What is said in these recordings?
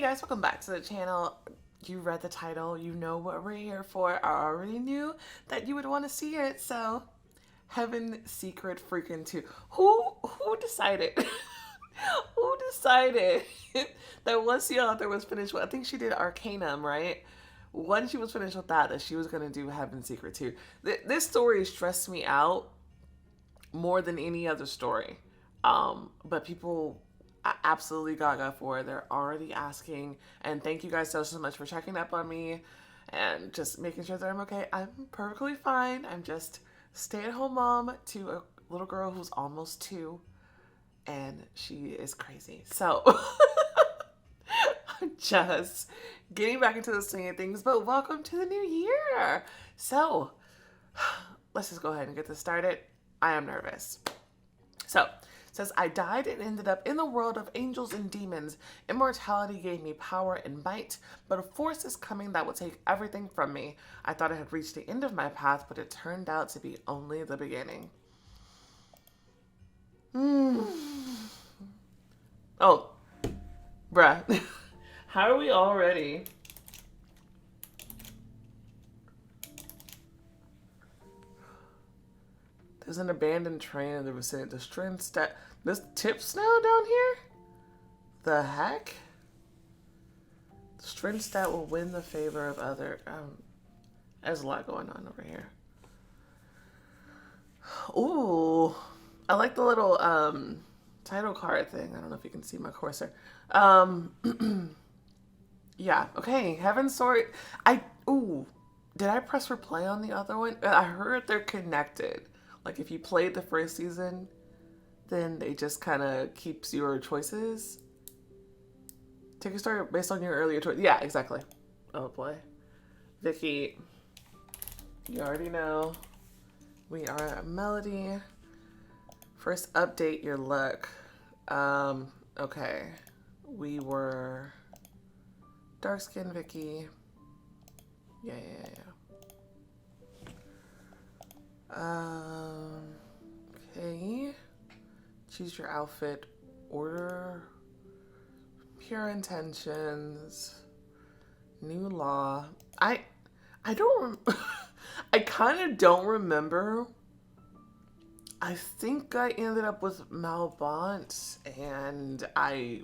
guys, welcome back to the channel. You read the title, you know what we're here for. I already knew that you would want to see it, so Heaven Secret freaking 2. Who decided? Who decided that once the author was finished with, I think she did Arcanum, right? Once she was finished with that she was going to do Heaven Secret 2. This story stressed me out more than any other story. But people absolutely gaga for it. They're already asking, and thank you guys so much for checking up on me and just making sure that I'm okay. I'm perfectly fine. I'm just stay-at-home mom to a little girl who's almost 2, and she is crazy. So I'm just getting back into the swing of things, but welcome to the new year. So let's just go ahead and get this started. I am nervous. So it says, I died and ended up in the world of angels and demons. Immortality gave me power and might, but a force is coming that will take everything from me. I thought I had reached the end of my path, but it turned out to be only the beginning. Oh, bruh. How are we already? There's an abandoned train in the vicinity. The strength stat. This tips now down here? The heck? The strength stat will win the favor of other. There's a lot going on over here. Ooh. I like the little title card thing. I don't know if you can see my cursor. Yeah. Okay. Heaven's Sword. Did I press replay on the other one? I heard they're connected. Like if you played the first season, then it just kind of keeps your choices. Take a story based on your earlier choice. Yeah, exactly. Oh boy. Vicky, you already know. We are at Melody. First update your luck. Okay. We were dark skin Vicky. Yeah. Okay. Choose your outfit. Order. Pure intentions. New law. I don't. I kind of don't remember. I think I ended up with Malbont, and I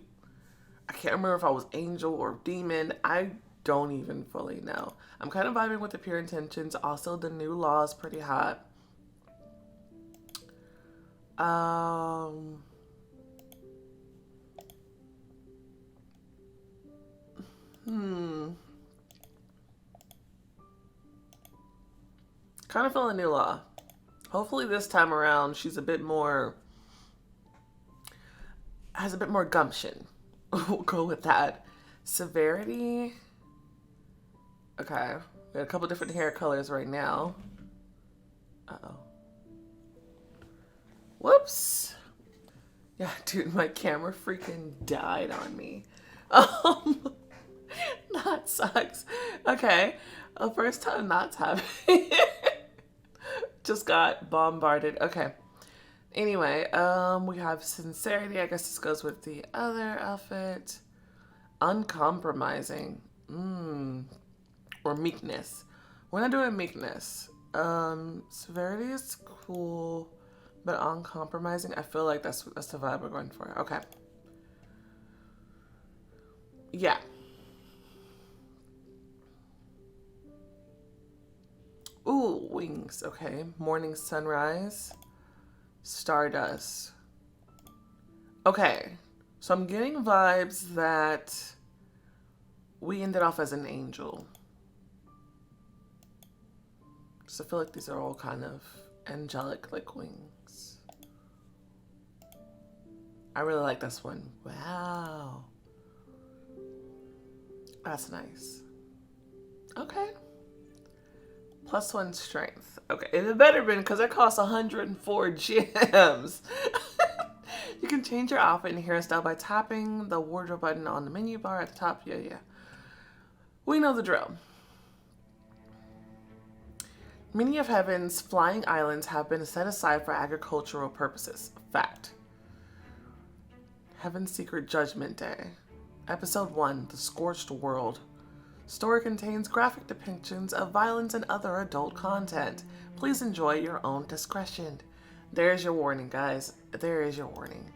can't remember if I was angel or demon. I don't even fully know. I'm kind of vibing with the pure intentions. Also, the new law is pretty hot. Kind of feeling new law. Hopefully this time around she's a bit more, has a bit more gumption. We'll go with that. Severity. Okay. We got a couple different hair colors right now. Uh-oh. Whoops. Yeah, dude, my camera freaking died on me. That sucks. Okay. First time that's happening. Just got bombarded. Okay. Anyway, we have sincerity. I guess this goes with the other outfit. Uncompromising. Or meekness. We're not doing meekness. Severity is cool, but uncompromising, I feel like that's the vibe we're going for. Okay. Yeah. Ooh, wings. Okay. Morning sunrise. Stardust. Okay. So I'm getting vibes that we ended off as an angel. So I feel like these are all kind of angelic like wings. I really like this one. Wow. That's nice. Okay. +1 strength. Okay, it better been because it costs 104 gems. You can change your outfit and hairstyle by tapping the wardrobe button on the menu bar at the top. Yeah. We know the drill. Many of Heaven's flying islands have been set aside for agricultural purposes. Fact. Heaven's Secret Judgment Day. Episode 1, The Scorched World. Story contains graphic depictions of violence and other adult content. Please enjoy your own discretion. There's your warning, guys. There is your warning.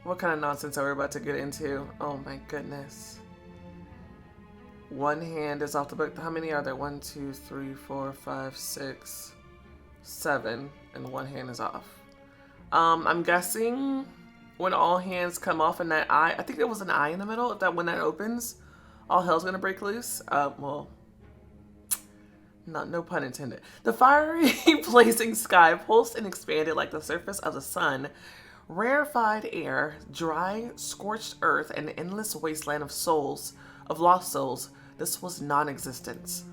What kind of nonsense are we about to get into? Oh my goodness. One hand is off the book. How many are there? 1, 2, 3, 4, 5, 6, 7. And one hand is off. I'm guessing when all hands come off and that eye, I think there was an eye in the middle, that when that opens, all hell's gonna break loose. Well, no pun intended. The fiery blazing sky pulsed and expanded like the surface of the sun. Rarefied air, dry, scorched earth, an endless wasteland of souls, of lost souls. This was non-existence.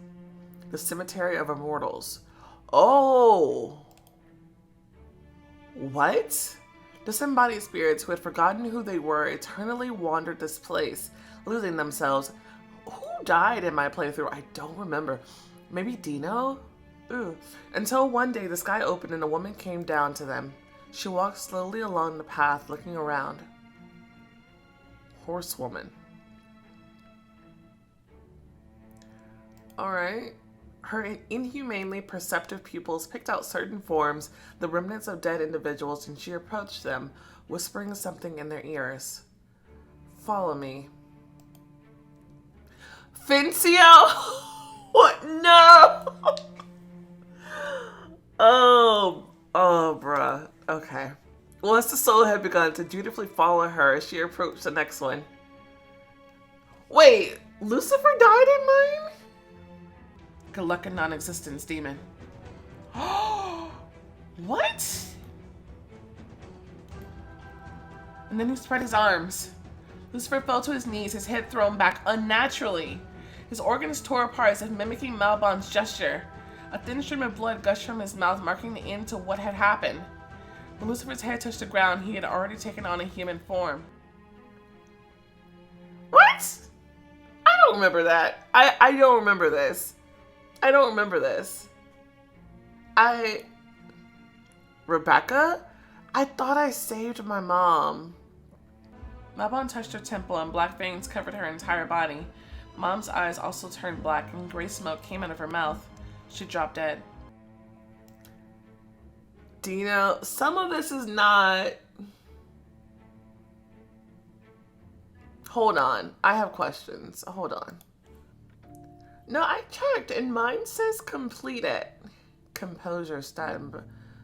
The cemetery of immortals. Oh! What? Disembodied spirits who had forgotten who they were eternally wandered this place, losing themselves. Who died in my playthrough? I don't remember. Maybe Dino? Ooh. Until one day the sky opened and a woman came down to them. She walked slowly along the path, looking around. Horsewoman. Alright. Her inhumanely perceptive pupils picked out certain forms, the remnants of dead individuals, and she approached them, whispering something in their ears. Follow me. Fincio! What? No! Oh, bruh. Okay. Once the soul had begun to dutifully follow her as she approached the next one. Wait, Lucifer died in mine? Good luck in non-existence, demon. What? And then he spread his arms. Lucifer fell to his knees, his head thrown back unnaturally. His organs tore apart as if mimicking Malbon's gesture. A thin stream of blood gushed from his mouth, marking the end to what had happened. When Lucifer's head touched the ground, he had already taken on a human form. What? I don't remember that. I don't remember this. I don't remember this. Rebecca? I thought I saved my mom. Malbon touched her temple and black veins covered her entire body. Mom's eyes also turned black and gray smoke came out of her mouth. She dropped dead. Dino, some of this is not... Hold on. I have questions. Hold on. No, I checked and mine says completed. Composure stat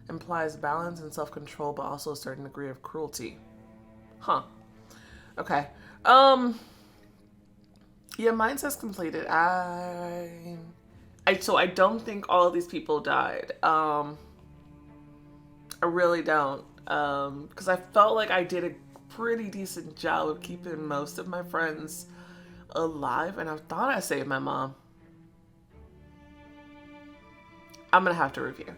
implies balance and self-control, but also a certain degree of cruelty. Huh. Okay. Yeah, mine says completed. So I don't think all of these people died. I really don't. Because I felt like I did a pretty decent job of keeping most of my friends alive, and I thought I saved my mom. I'm gonna have to review.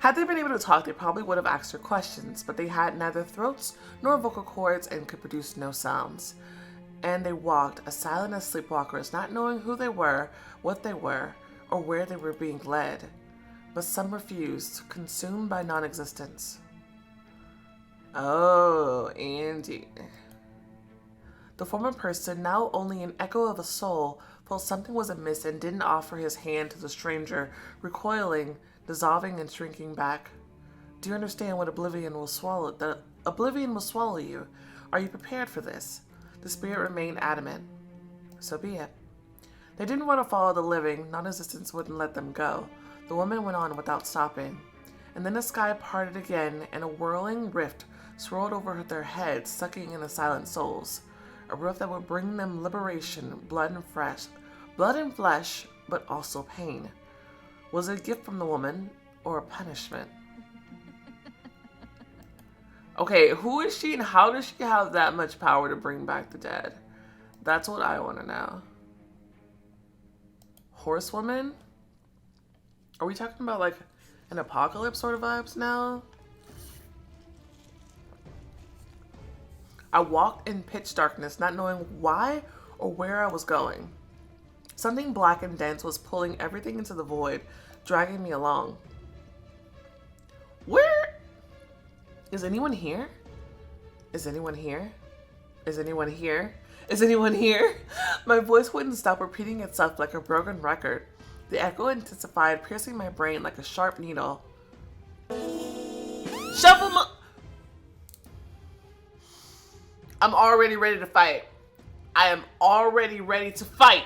Had they been able to talk, they probably would have asked her questions, but they had neither throats nor vocal cords and could produce no sounds. And they walked as silent as sleepwalkers, not knowing who they were, what they were, or where they were being led. But some refused, consumed by non-existence. Oh, Andy. The former person, now only an echo of a soul, felt something was amiss and didn't offer his hand to the stranger, recoiling, dissolving and shrinking back. Do you understand what oblivion will swallow? That oblivion will swallow you. Are you prepared for this? The spirit remained adamant. So be it. They didn't want to follow the living. Non-existence wouldn't let them go. The woman went on without stopping. And then the sky parted again, and a whirling rift swirled over their heads, sucking in the silent souls. A rift that would bring them liberation, blood and flesh, but also pain. Was it a gift from the woman, or a punishment? Okay, who is she and how does she have that much power to bring back the dead? That's what I want to know. Horsewoman? Are we talking about like an apocalypse sort of vibes now? I walked in pitch darkness, not knowing why or where I was going. Something black and dense was pulling everything into the void, dragging me along. Where? Is anyone here? Is anyone here? Is anyone here? Is anyone here? My voice wouldn't stop repeating itself like a broken record. The echo intensified, piercing my brain like a sharp needle. Shuffle my... I'm already ready to fight. I am already ready to fight.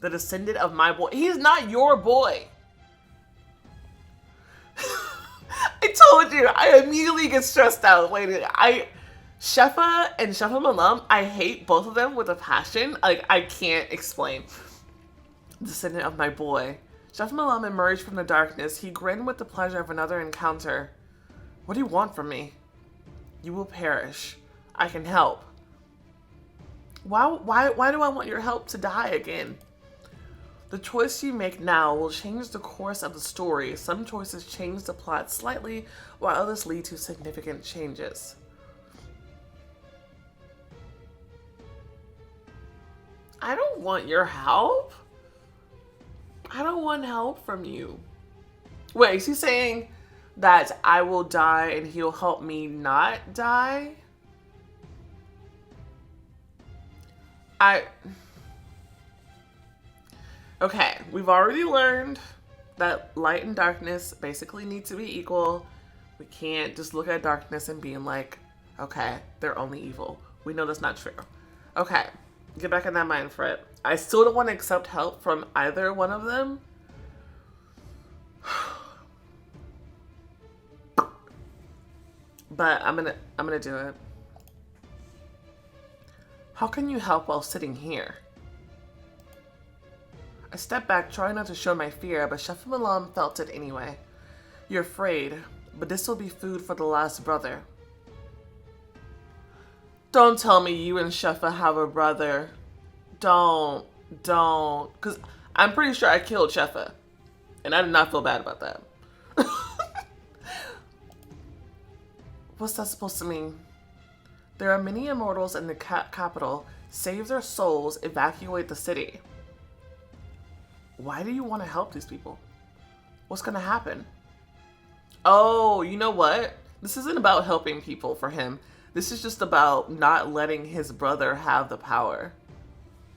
The descendant of my boy. He's not your boy. I told you. I immediately get stressed out. Wait, Shefa and Shefa Malam, I hate both of them with a passion. Like, I can't explain. Descendant of my boy. Shefa Malam emerged from the darkness. He grinned with the pleasure of another encounter. What do you want from me? You will perish. I can help. Why do I want your help to die again? The choice you make now will change the course of the story. Some choices change the plot slightly, while others lead to significant changes. I don't want your help. I don't want help from you. Wait, is he saying that I will die and he'll help me not die? Okay, we've already learned that light and darkness basically need to be equal. We can't just look at darkness and being like, okay, they're only evil. We know that's not true. Okay, get back in that mind for it. I still don't want to accept help from either one of them. But I'm gonna do it. How can you help while sitting here? I stepped back, trying not to show my fear, but Shefa Malam felt it anyway. You're afraid, but this will be food for the last brother. Don't tell me you and Shefa have a brother. Don't. Because I'm pretty sure I killed Shefa. And I did not feel bad about that. What's that supposed to mean? There are many immortals in the capital. Save their souls, evacuate the city. Why do you want to help these people? What's going to happen? Oh, you know what? This isn't about helping people for him. This is just about not letting his brother have the power.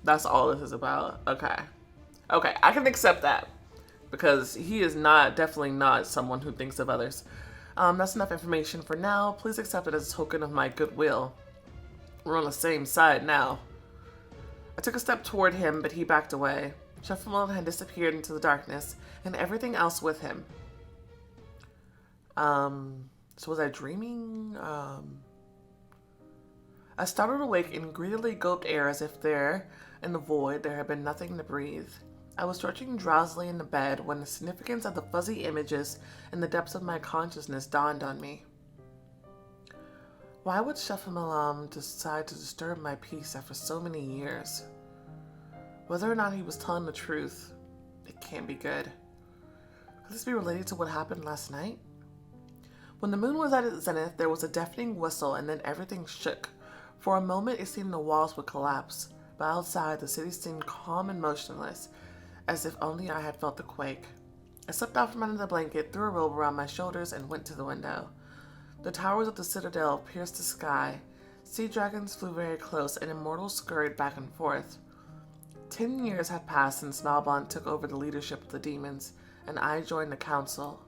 That's all this is about. Okay. Okay, I can accept that. Because he is definitely not someone who thinks of others. That's enough information for now. Please accept it as a token of my goodwill. We're on the same side now. I took a step toward him, but he backed away. Shefa had disappeared into the darkness, and everything else with him. So was I dreaming? I startled awake and greedily gulped air as if there, in the void, there had been nothing to breathe. I was stretching drowsily in the bed when the significance of the fuzzy images in the depths of my consciousness dawned on me. Why would Shefa Malam decide to disturb my peace after so many years? Whether or not he was telling the truth, it can't be good. Could this be related to what happened last night? When the moon was at its zenith, there was a deafening whistle and then everything shook. For a moment, it seemed the walls would collapse, but outside, the city seemed calm and motionless, as if only I had felt the quake. I slipped out from under the blanket, threw a robe around my shoulders, and went to the window. The towers of the citadel pierced the sky. Sea dragons flew very close, and immortals scurried back and forth. 10 years had passed since Malbon took over the leadership of the demons, and I joined the council.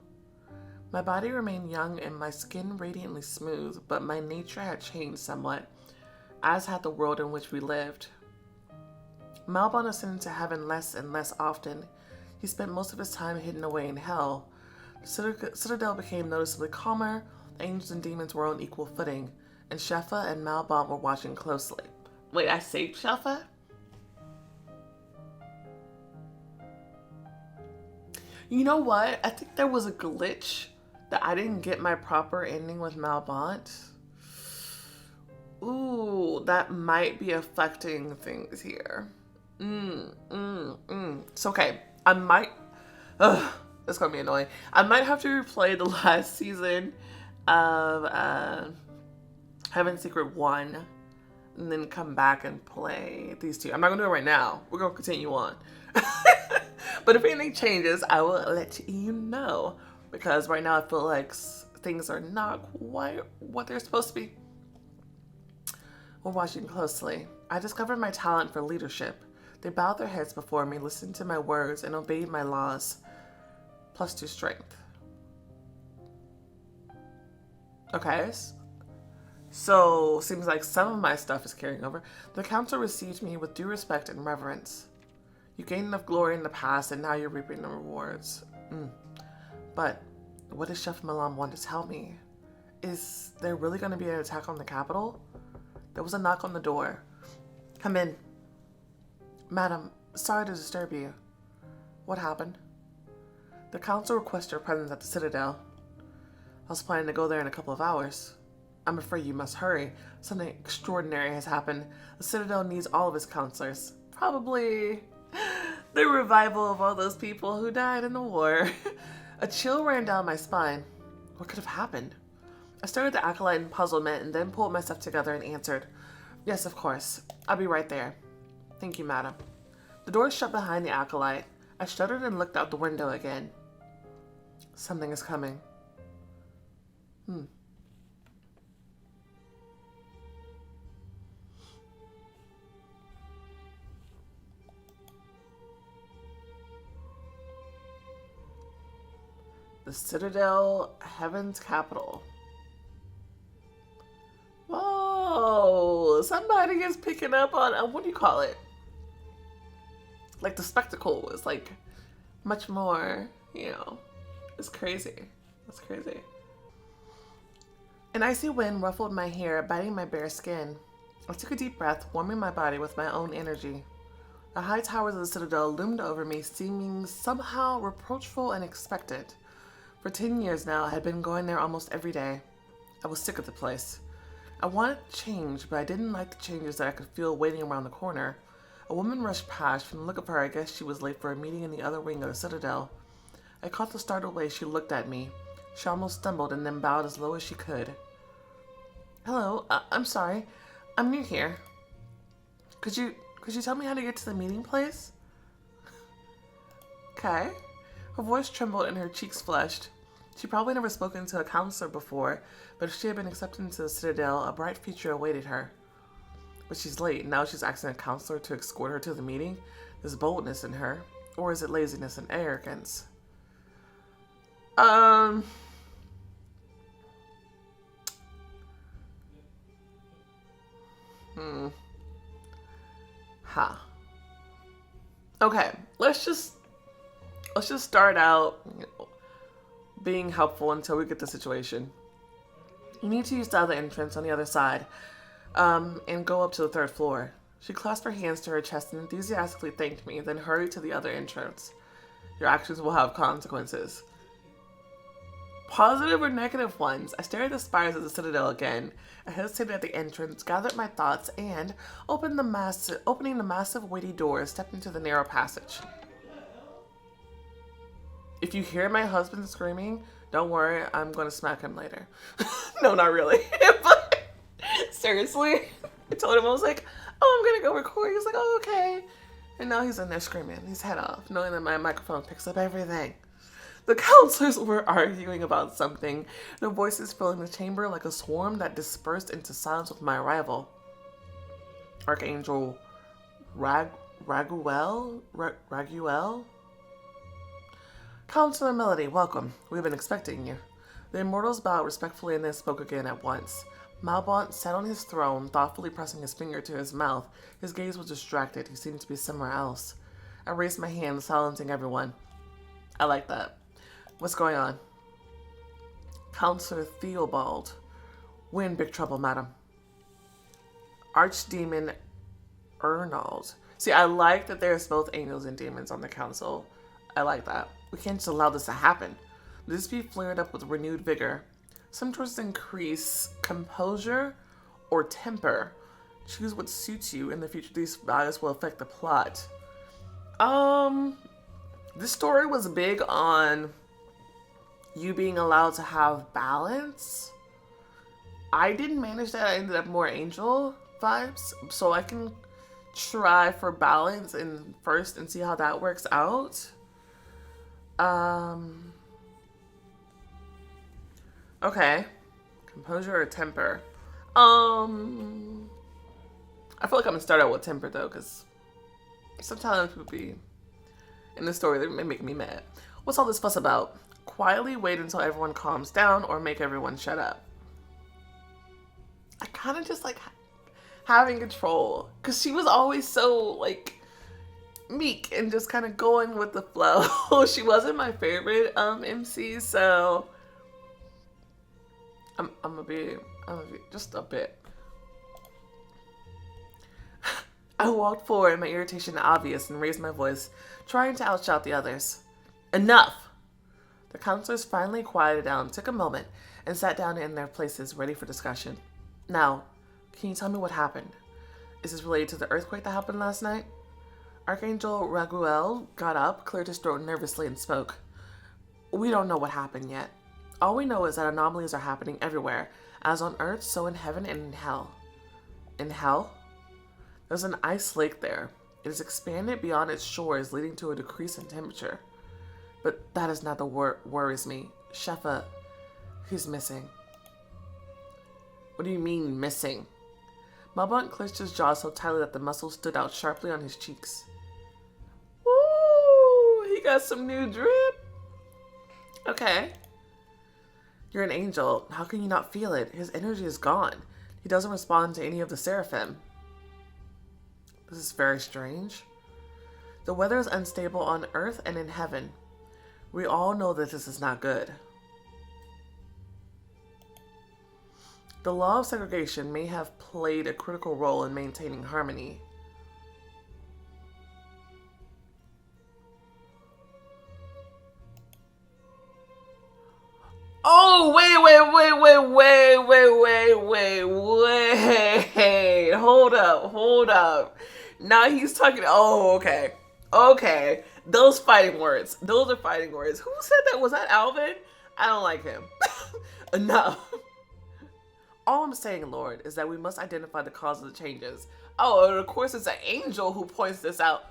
My body remained young and my skin radiantly smooth, but my nature had changed somewhat, as had the world in which we lived. Malbon ascended to heaven less and less often. He spent most of his time hidden away in hell. The citadel became noticeably calmer, angels and demons were on equal footing, and Shefa and Malbon were watching closely. Wait, I saved Shefa? You know what? I think there was a glitch that I didn't get my proper ending with Malbon. Ooh, that might be affecting things here. It's okay. I might... it's gonna be annoying. I might have to replay the last season of Heaven's Secret 1 and then come back and play these two. I'm not gonna do it right now. We're gonna continue on. But if anything changes, I will let you know. Because right now I feel like things are not quite what they're supposed to be. We're watching closely. I discovered my talent for leadership. They bowed their heads before me, listened to my words, and obeyed my laws. +2 strength. Okay. So, seems like some of my stuff is carrying over. The council received me with due respect and reverence. You gained enough glory in the past, and now you're reaping the rewards. But, what does Chef Milam want to tell me? Is there really going to be an attack on the capital? There was a knock on the door. Come in. Madam, sorry to disturb you. What happened? The council requests your presence at the Citadel. I was planning to go there in a couple of hours. I'm afraid you must hurry. Something extraordinary has happened. The Citadel needs all of its counselors. Probably the revival of all those people who died in the war. A chill ran down my spine. What could have happened? I stared at the acolyte in puzzlement and then pulled myself together and answered, Yes, of course. I'll be right there. Thank you, madam. The door shut behind the acolyte. I shuddered and looked out the window again. Something is coming. The Citadel, Heaven's capital. Whoa! Somebody is picking up on, what do you call it? Like the spectacle is like much more, it's crazy. That's crazy. An icy wind ruffled my hair, biting my bare skin. I took a deep breath, warming my body with my own energy. The high towers of the Citadel loomed over me, seeming somehow reproachful and expectant. For 10 years now, I had been going there almost every day. I was sick of the place. I wanted change, but I didn't like the changes that I could feel waiting around the corner. A woman rushed past. From the look of her, I guess she was late for a meeting in the other wing of the Citadel. I caught the startled way she looked at me. She almost stumbled and then bowed as low as she could. Hello, I'm sorry. I'm new here. Could you tell me how to get to the meeting place? Okay. Her voice trembled and her cheeks flushed. She'd probably never spoken to a counselor before, but if she had been accepted into the Citadel, a bright future awaited her. But she's late, and now she's asking a counselor to escort her to the meeting? There's boldness in her. Or is it laziness and arrogance? Okay, let's just start out being helpful until we get the situation. You need to use the other entrance on the other side, and go up to the 3rd floor. She clasped her hands to her chest and enthusiastically thanked me, then hurried to the other entrance. Your actions will have consequences. Positive or negative ones. I stared at the spires of the Citadel again. I hesitated at the entrance, gathered my thoughts, and, opening the massive weighty door, stepped into the narrow passage. If you hear my husband screaming, don't worry, I'm going to smack him later. No, not really. But seriously, I told him, I was like, oh, I'm going to go record. He's like, oh, okay. And now he's in there screaming his head off, knowing that my microphone picks up everything. The counselors were arguing about something, their voices filling the chamber like a swarm that dispersed into silence with my arrival. Archangel Raguel? Counselor Melody, welcome. We've been expecting you. The immortals bowed respectfully and then spoke again at once. Malbont sat on his throne, thoughtfully pressing his finger to his mouth. His gaze was distracted. He seemed to be somewhere else. I raised my hand, silencing everyone. I like that. What's going on? Counselor Theobald. We're in big trouble, madam. Archdemon Ernald. See, I like that there's both angels and demons on the council. I like that. We can't just allow this to happen. The dispute flared up with renewed vigor. Some choices increase composure or temper. Choose what suits you. In the future, these values will affect the plot. This story was big on you being allowed to have balance. I didn't manage that. I ended up more angel vibes. So I can try for balance and first and see how that works out. Okay. Composure or temper? I feel like I'm gonna start out with temper though, because sometimes people be in the story that may make me mad. What's all this fuss about? Quietly wait until everyone calms down or make everyone shut up. I kind of just like having control because she was always so like meek and just kind of going with the flow. She wasn't my favorite MC, so I'm gonna be just a bit. I walked forward, my irritation obvious, and raised my voice, trying to outshout the others. Enough! The counselors finally quieted down, took a moment, and sat down in their places, ready for discussion. Now, can you tell me what happened? Is this related to the earthquake that happened last night? Archangel Raguel got up, cleared his throat nervously, and spoke. We don't know what happened yet. All we know is that anomalies are happening everywhere, as on Earth, so in heaven and in hell. In hell? There's an ice lake there. It has expanded beyond its shores, leading to a decrease in temperature. But that is not the worries me. Shefa, he's missing. What do you mean, missing? Malbon clenched his jaw so tightly that the muscles stood out sharply on his cheeks. Woo! He got some new drip. Okay. You're an angel. How can you not feel it? His energy is gone. He doesn't respond to any of the seraphim. This is very strange. The weather is unstable on Earth and in heaven. We all know that this is not good. The law of segregation may have played a critical role in maintaining harmony. Oh, wait. Hold up. Now he's talking. Oh, okay. Okay. Those fighting words. Those are fighting words. Who said that? Was that Alvin? I don't like him. Enough. All I'm saying, Lord, is that we must identify the cause of the changes. Oh, and of course it's an angel who points this out.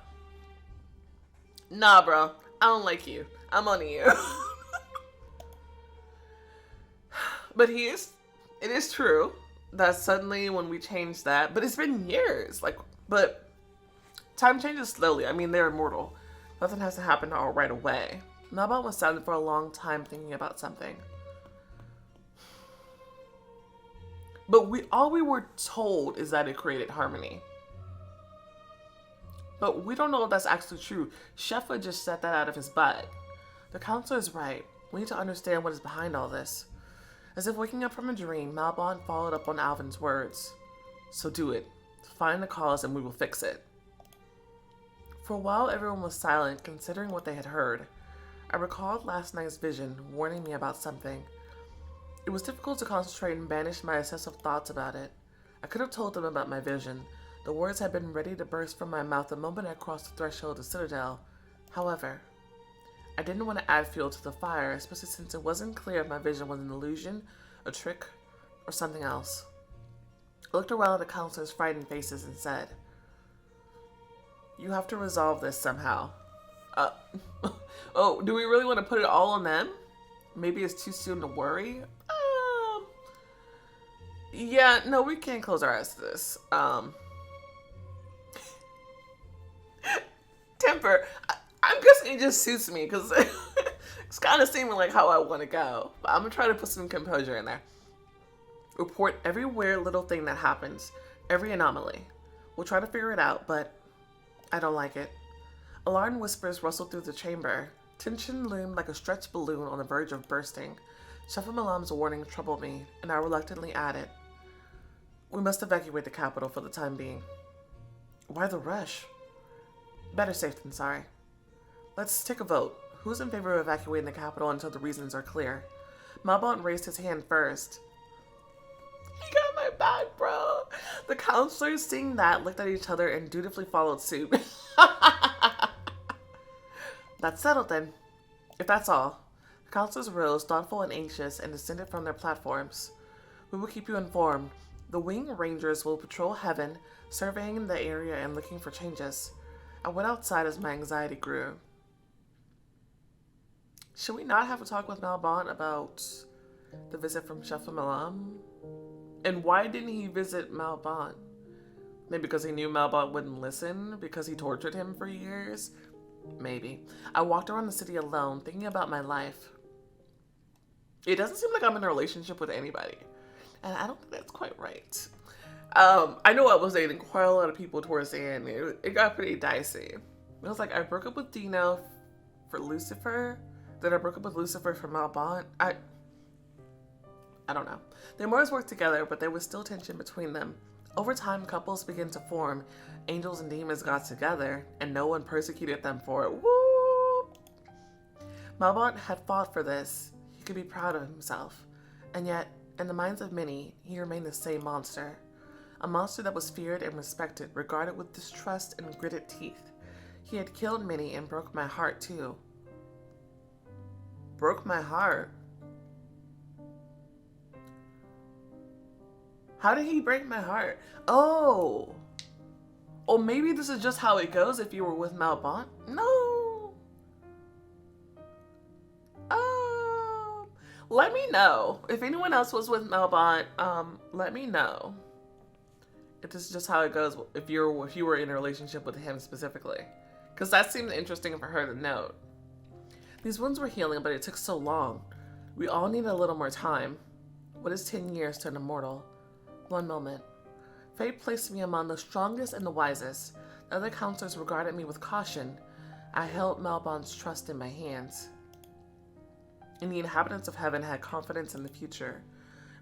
Nah, bro. I don't like you. I'm on you. But it is true that suddenly when we change that, but it's been years, but time changes slowly. I mean, they're immortal. Nothing has to happen all right away. Nabal was silent for a long time thinking about something. But all we were told is that it created harmony. But we don't know if that's actually true. Shefa just said that out of his butt. The counselor is right. We need to understand what is behind all this. As if waking up from a dream, Malbon followed up on Alvin's words. So do it. Find the cause and we will fix it. For a while, everyone was silent, considering what they had heard. I recalled last night's vision, warning me about something. It was difficult to concentrate and banish my obsessive thoughts about it. I could have told them about my vision. The words had been ready to burst from my mouth the moment I crossed the threshold of the Citadel. However, I didn't want to add fuel to the fire, especially since it wasn't clear if my vision was an illusion, a trick, or something else. I looked around at the counselors' frightened faces and said, You have to resolve this somehow. Oh, do we really want to put it all on them? Maybe it's too soon to worry? Yeah, no, we can't close our eyes to this. Temper. I'm guessing it just suits me because it's kind of seeming like how I want to go. But I'm going to try to put some composure in there. Report every weird little thing that happens. Every anomaly. We'll try to figure it out, but I don't like it. Alarm whispers rustled through the chamber. Tension loomed like a stretched balloon on the verge of bursting. Shefa Malam's warning troubled me, and I reluctantly added, We must evacuate the capital for the time being. Why the rush? Better safe than sorry. Let's take a vote. Who's in favor of evacuating the capital until the reasons are clear? Malbon raised his hand first. He got my back, bro. The counselors, seeing that, looked at each other and dutifully followed suit. That's settled then. If that's all. The counselors rose, thoughtful and anxious, and descended from their platforms. We will keep you informed. The wing rangers will patrol heaven, surveying the area and looking for changes. I went outside as my anxiety grew. Should we not have a talk with Malbon about The visit from Chef Malam? And why didn't he visit Malbon? Maybe because he knew Malbon wouldn't listen? Because he tortured him for years? Maybe. I walked around the city alone, thinking about my life. It doesn't seem like I'm in a relationship with anybody. And I don't think that's quite right. I know I was dating quite a lot of people towards the end. It got pretty dicey. It was like I broke up with Dino for Lucifer. Then I broke up with Lucifer for Malbon. I don't know. They more or less worked together, but there was still tension between them. Over time, couples began to form. Angels and demons got together, and no one persecuted them for it. Woo! Malbon had fought for this. He could be proud of himself. And yet, in the minds of many, he remained the same monster. A monster that was feared and respected, regarded with distrust and gritted teeth. He had killed many and broke my heart, too. Broke my heart? How did he break my heart? Oh, maybe this is just how it goes if you were with Malbon? No. Let me know. If anyone else was with Malbon, let me know. If this is just how it goes if you were in a relationship with him specifically. Because that seemed interesting for her to note. These wounds were healing, but it took so long. We all need a little more time. What is 10 years to an immortal? One moment. Fate placed me among the strongest and the wisest. The other counselors regarded me with caution. I held Malbon's trust in my hands. And the inhabitants of heaven had confidence in the future.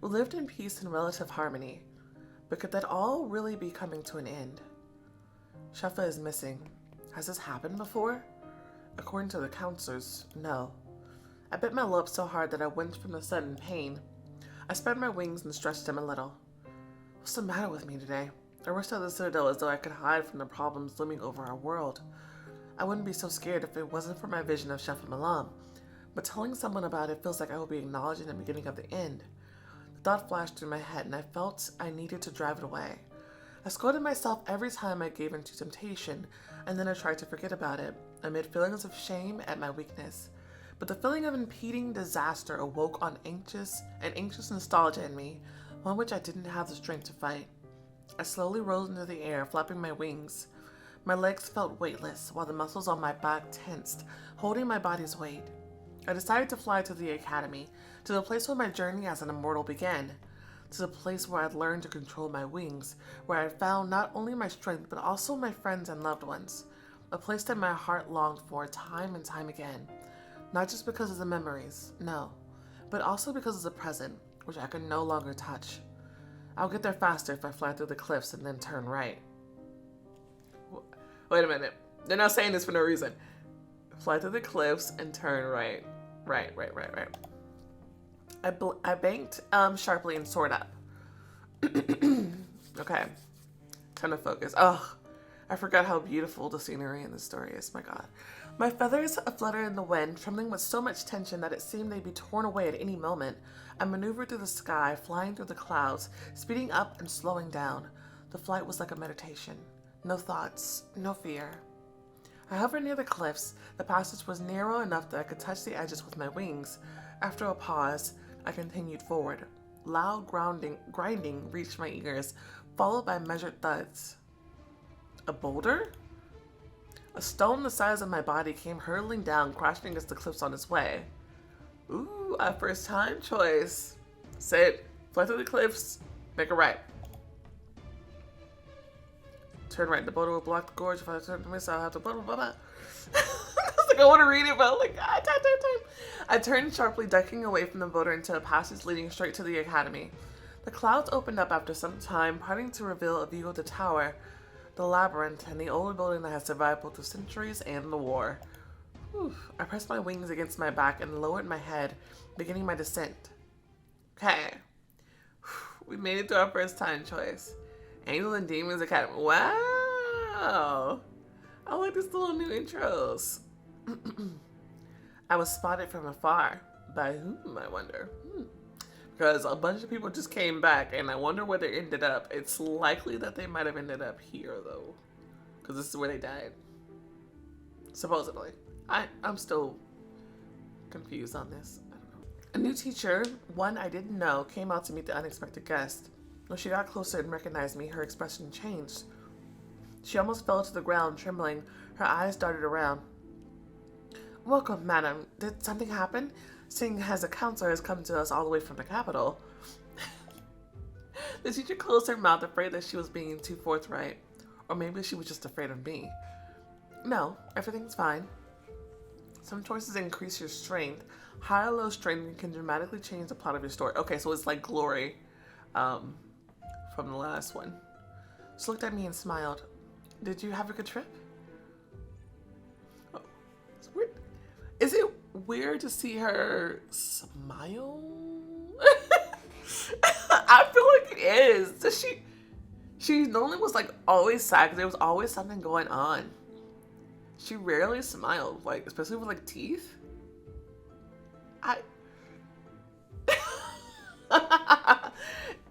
We lived in peace and relative harmony. But could that all really be coming to an end? Shefa is missing. Has this happened before? According to the counselors, no. I bit my lip so hard that I winced from the sudden pain. I spread my wings and stretched them a little. What's the matter with me today? I rushed out of the citadel as though I could hide from the problems looming over our world. I wouldn't be so scared if it wasn't for my vision of Chef Malam, but telling someone about it feels like I will be acknowledging the beginning of the end. The thought flashed through my head, and I felt I needed to drive it away. I scolded myself every time I gave in to temptation, and then I tried to forget about it, amid feelings of shame at my weakness. But the feeling of impending disaster awoke an anxious nostalgia in me, one which I didn't have the strength to fight. I slowly rose into the air, flapping my wings. My legs felt weightless, while the muscles on my back tensed, holding my body's weight. I decided to fly to the academy, to the place where my journey as an immortal began, to the place where I'd learned to control my wings, where I found not only my strength, but also my friends and loved ones, a place that my heart longed for time and time again, not just because of the memories, no, but also because of the present, which I could no longer touch. I'll get there faster if I fly through the cliffs and then turn right. Wait a minute. They're not saying this for no reason. Fly through the cliffs and turn right. Right. I banked sharply and soared up. Okay. Time to focus. Oh, I forgot how beautiful the scenery in this story is. My God. My feathers fluttered in the wind, trembling with so much tension that it seemed they'd be torn away at any moment. I maneuvered through the sky, flying through the clouds, speeding up and slowing down. The flight was like a meditation. No thoughts, no fear. I hovered near the cliffs. The passage was narrow enough that I could touch the edges with my wings. After a pause, I continued forward. Loud grinding reached my ears, followed by measured thuds. A boulder? A stone the size of my body came hurtling down, crashing against the cliffs on its way. Ooh, a first time choice. Sit, fly through the cliffs, make a right. Turn right. The boulder will block the gorge. If I turn to miss, I'll have to blah, blah, blah, blah. I was like, I want to read it, but I'm like, time. I turned sharply, ducking away from the boulder into a passage leading straight to the academy. The clouds opened up after some time, parting to reveal a view of the tower, the labyrinth, and the old building that has survived both the centuries and the war. Whew. I pressed my wings against my back and lowered my head, beginning my descent. Okay. We made it to our first time choice. Angel and Demons Academy. Wow. I like these little new intros. I was spotted from afar. By whom, I wonder? Because a bunch of people just came back, and I wonder where they ended up. It's likely that they might have ended up here, though. Because this is where they died. Supposedly. I'm still confused on this. I don't know. A new teacher, one I didn't know, came out to meet the unexpected guest. When she got closer and recognized me, her expression changed. She almost fell to the ground, trembling. Her eyes darted around. Welcome, madam. Did something happen? Seeing as a counselor has come to us all the way from the capital. The teacher closed her mouth, afraid that she was being too forthright. Or maybe she was just afraid of me. No, everything's fine. Some choices increase your strength. High or low strength can dramatically change the plot of your story. Okay, so it's like Glory from the last one. She looked at me and smiled. Did you have a good trip? Oh, it's weird. Is it weird to see her smile? I feel like it is. Does she normally was like always sad because there was always something going on. She rarely smiled, like especially with like teeth.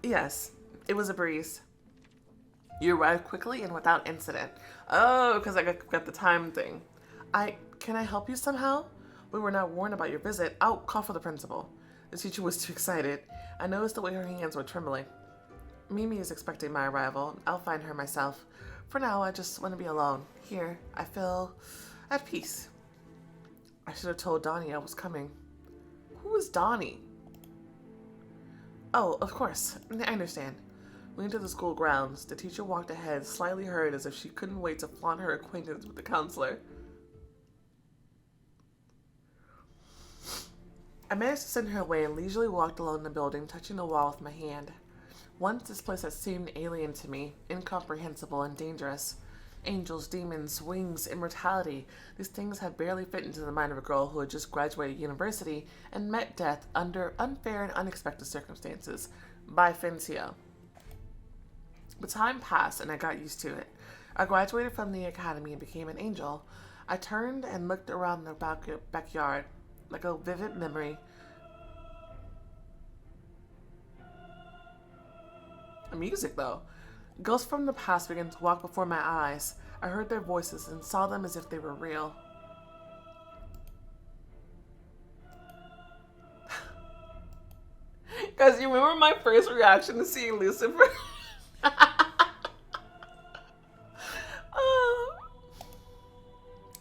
Yes, it was a breeze. You arrived quickly and without incident. Oh, because I got the time thing. Can I help you somehow? We were not warned about your visit. I'll call for the principal. The teacher was too excited. I noticed the way her hands were trembling. Mimi is expecting my arrival. I'll find her myself. For now, I just want to be alone. Here, I feel at peace. I should have told Donnie I was coming. Who is Donnie? Oh, of course. I understand. We entered the school grounds. The teacher walked ahead, slightly hurried as if she couldn't wait to flaunt her acquaintance with the counselor. I managed to send her away and leisurely walked along the building, touching the wall with my hand. Once this place had seemed alien to me, incomprehensible and dangerous. Angels, demons, wings, immortality. These things had barely fit into the mind of a girl who had just graduated university and met death under unfair and unexpected circumstances. By Fincio. But time passed and I got used to it. I graduated from the academy and became an angel. I turned and looked around the backyard like a vivid memory. Music, though. Ghosts from the past began to walk before my eyes. I heard their voices and saw them as if they were real. Guys, you remember my first reaction to seeing Lucifer?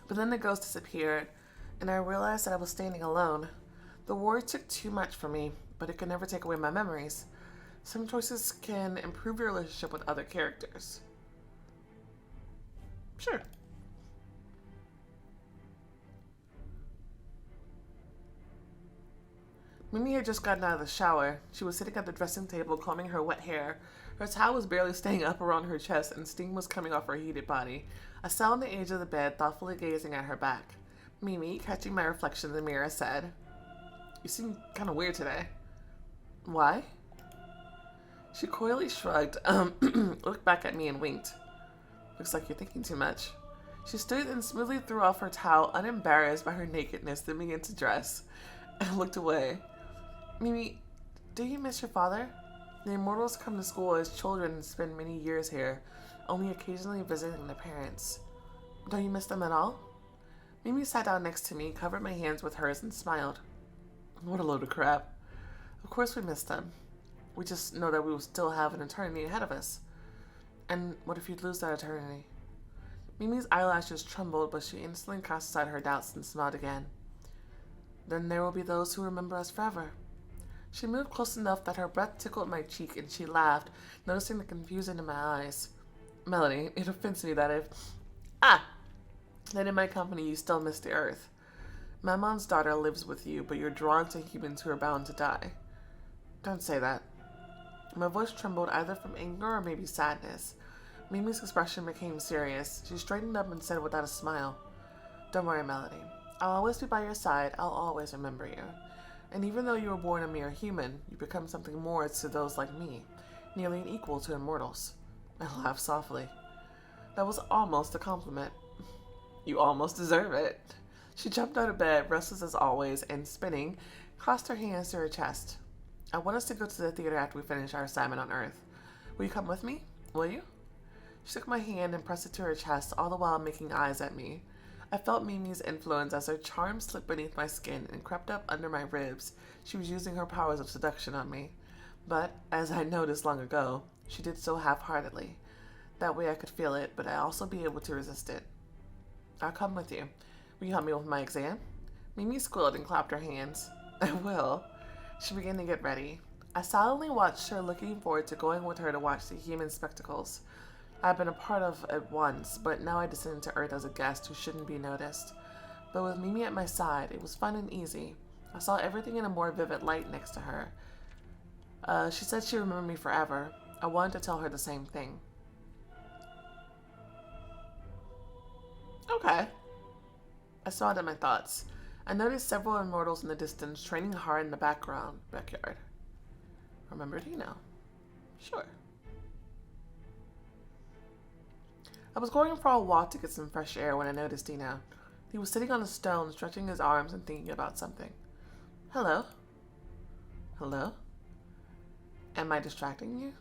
But then the ghost disappeared, and I realized that I was standing alone. The war took too much from me, but it could never take away my memories. Some choices can improve your relationship with other characters. Sure. Mimi had just gotten out of the shower. She was sitting at the dressing table combing her wet hair. Her towel was barely staying up around her chest and steam was coming off her heated body. I sat on the edge of the bed, thoughtfully gazing at her back. Mimi, catching my reflection in the mirror, said, "You seem kind of weird today." "Why?" She coyly shrugged, looked back at me and winked. "Looks like you're thinking too much." She stood and smoothly threw off her towel, unembarrassed by her nakedness, then began to dress. I looked away. "Mimi, do you miss your father? The immortals come to school as children and spend many years here, only occasionally visiting their parents. Don't you miss them at all?" Mimi sat down next to me, covered my hands with hers, and smiled. What a load of crap. Of course we miss them. We just know that we will still have an eternity ahead of us. And what if you lose that eternity? Mimi's eyelashes trembled, but she instantly cast aside her doubts and smiled again. Then there will be those who remember us forever. She moved close enough that her breath tickled my cheek, and she laughed, noticing the confusion in my eyes. Melody, it offends me that that in my company you still miss the earth. Mammon's daughter lives with you, but you're drawn to humans who are bound to die. Don't say that. My voice trembled either from anger or maybe sadness. Mimi's expression became serious. She straightened up and said without a smile, "Don't worry, Melody. I'll always be by your side. I'll always remember you. And even though you were born a mere human, you become something more to those like me, nearly an equal to immortals." I laughed softly. That was almost a compliment. You almost deserve it. She jumped out of bed, restless as always, and spinning, clasped her hands to her chest. "I want us to go to the theater after we finish our assignment on Earth. Will you come with me? Will you?" She took my hand and pressed it to her chest, all the while making eyes at me. I felt Mimi's influence as her charm slipped beneath my skin and crept up under my ribs. She was using her powers of seduction on me. But, as I noticed long ago, she did so half-heartedly. That way I could feel it, but I'd also be able to resist it. I'll come with you. Will you help me with my exam? Mimi squealed and clapped her hands. I will. She began to get ready. I silently watched her, looking forward to going with her to watch the human spectacles. I had been a part of it once, but now I descended to Earth as a guest who shouldn't be noticed. But with Mimi at my side, it was fun and easy. I saw everything in a more vivid light next to her. She said she'd remember me forever. I wanted to tell her the same thing. Okay. I smiled at my thoughts. I noticed several immortals in the distance, training hard in the backyard. Remember Dino? Sure. I was going for a walk to get some fresh air when I noticed Dino. He was sitting on a stone, stretching his arms and thinking about something. Hello? Hello? Am I distracting you?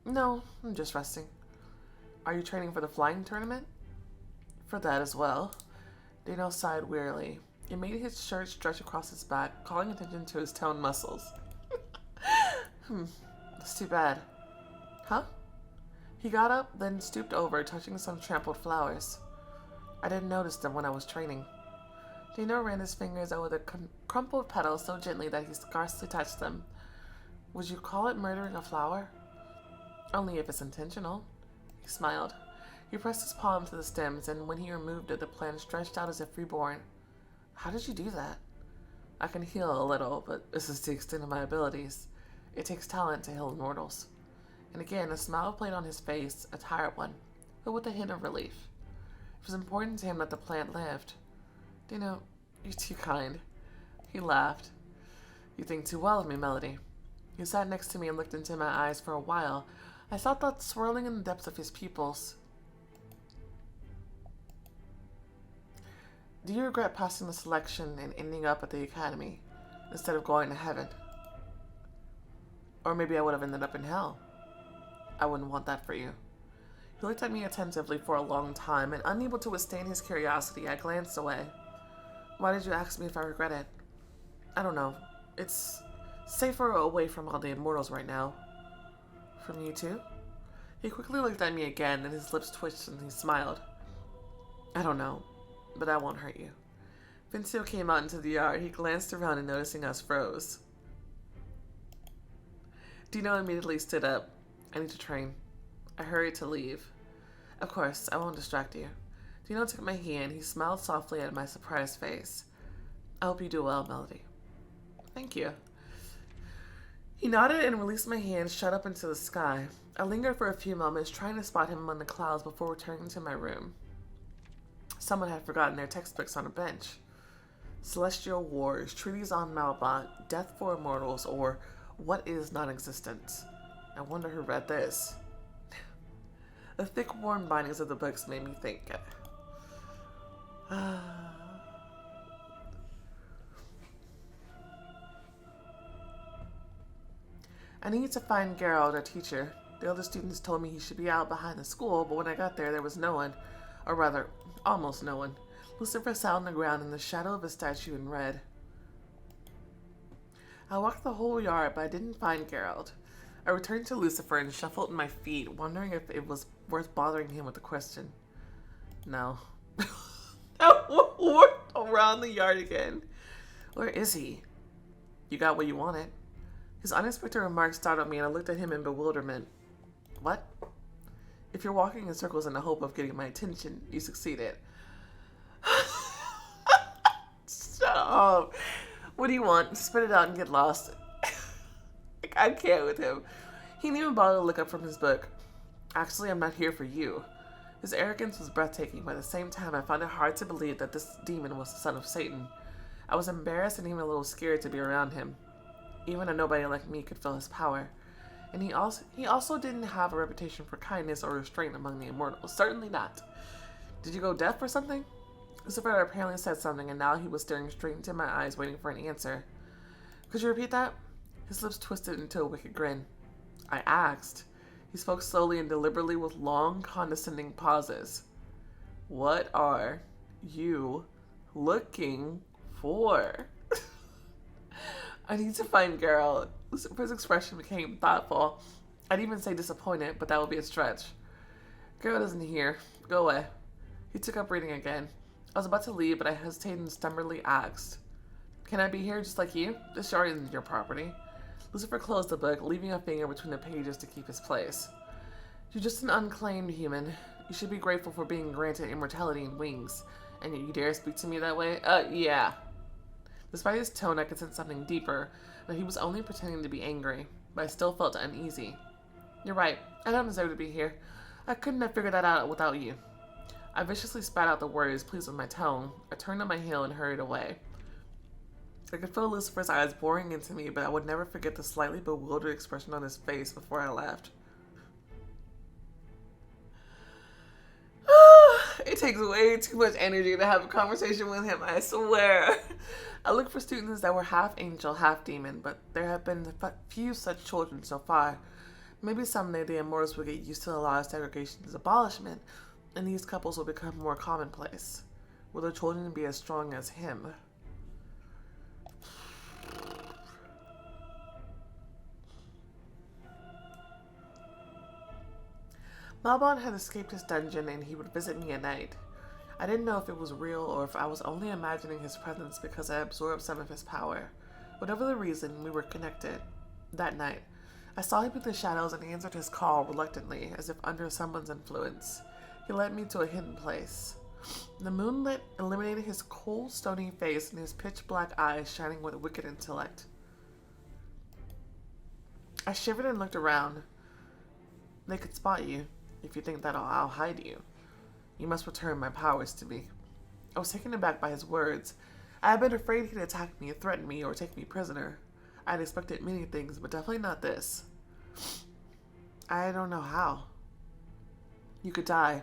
No, I'm just resting. Are you training for the flying tournament? For that as well. Dino sighed wearily. It made his shirt stretch across his back, calling attention to his toned muscles. That's too bad. Huh? He got up, then stooped over, touching some trampled flowers. I didn't notice them when I was training. Dino ran his fingers over the crumpled petals so gently that he scarcely touched them. Would you call it murdering a flower? Only if it's intentional. He smiled. He pressed his palm to the stems, and when he removed it, the plant stretched out as if reborn. How did you do that? I can heal a little, but this is the extent of my abilities. It takes talent to heal immortals. And again, a smile played on his face, a tired one, but with a hint of relief. It was important to him that the plant lived. Dino, you're too kind. He laughed. You think too well of me, Melody. He sat next to me and looked into my eyes for a while. I saw thoughts swirling in the depths of his pupils. Do you regret passing the selection and ending up at the academy instead of going to heaven? Or maybe I would have ended up in hell. I wouldn't want that for you. He looked at me attentively for a long time, and unable to withstand his curiosity, I glanced away. Why did you ask me if I regret it? I don't know. It's safer away from all the immortals right now. From you too? He quickly looked at me again, then his lips twitched and he smiled. I don't know, but I won't hurt you. Vincio came out into the yard. He glanced around and noticing us froze. Dino immediately stood up. I need to train. I hurried to leave. Of course, I won't distract you. Dino took my hand. He smiled softly at my surprised face. I hope you do well, Melody. Thank you. He nodded and released my hand, shot up into the sky. I lingered for a few moments, trying to spot him among the clouds before returning to my room. Someone had forgotten their textbooks on a bench. Celestial Wars, Treaties on Malbot, Death for Immortals, or What is Non-Existence? I wonder who read this. The thick, worn bindings of the books made me think. I needed to find Gerald, our teacher. The other students told me he should be out behind the school, but when I got there was no one. Or rather, almost no one. Lucifer sat on the ground in the shadow of a statue in red. I walked the whole yard, but I didn't find Gerald. I returned to Lucifer and shuffled my feet, wondering if it was worth bothering him with a question. No. I walked around the yard again. Where is he? You got what you wanted. His unexpected remarks startled me, and I looked at him in bewilderment. What? If you're walking in circles in the hope of getting my attention, you succeeded. Shut up. What do you want? Spit it out and get lost. I can't with him. He didn't even bother to look up from his book. Actually, I'm not here for you. His arrogance was breathtaking, but at the same time, I found it hard to believe that this demon was the son of Satan. I was embarrassed and even a little scared to be around him. Even a nobody like me could feel his power. And he also didn't have a reputation for kindness or restraint among the immortals. Certainly not. Did you go deaf or something? Lucifer apparently said something, and now he was staring straight into my eyes, waiting for an answer. Could you repeat that? His lips twisted into a wicked grin. I asked. He spoke slowly and deliberately with long, condescending pauses. What are you looking for? I need to find girl. Lucifer's expression became thoughtful. I'd even say disappointed, but that would be a stretch. Girl isn't here. Go away. He took up reading again. I was about to leave, but I hesitated and stubbornly asked, can I be here just like you? This yard isn't your property. Lucifer closed the book, leaving a finger between the pages to keep his place. You're just an unclaimed human. You should be grateful for being granted immortality and wings. And yet you dare speak to me that way? Yeah. Despite his tone, I could sense something deeper, that he was only pretending to be angry, but I still felt uneasy. You're right. I don't deserve to be here. I couldn't have figured that out without you. I viciously spat out the words, pleased with my tone. I turned on my heel and hurried away. I could feel Lucifer's eyes boring into me, but I would never forget the slightly bewildered expression on his face before I left. It takes way too much energy to have a conversation with him, I swear. I looked for students that were half angel, half demon, but there have been few such children so far. Maybe someday the immortals will get used to the law of segregation's abolishment, and these couples will become more commonplace. Will their children be as strong as him? Malbon had escaped his dungeon and he would visit me at night. I didn't know if it was real or if I was only imagining his presence because I absorbed some of his power. Whatever the reason, we were connected. That night, I saw him in the shadows and answered his call reluctantly, as if under someone's influence. He led me to a hidden place. The moonlight illuminated his cold, stony face and his pitch-black eyes shining with wicked intellect. I shivered and looked around. They could spot you. If you think that I'll hide you, you must return my powers to me. I was taken aback by his words. I had been afraid he'd attack me, threaten me, or take me prisoner. I had expected many things, but definitely not this. I don't know how. You could die.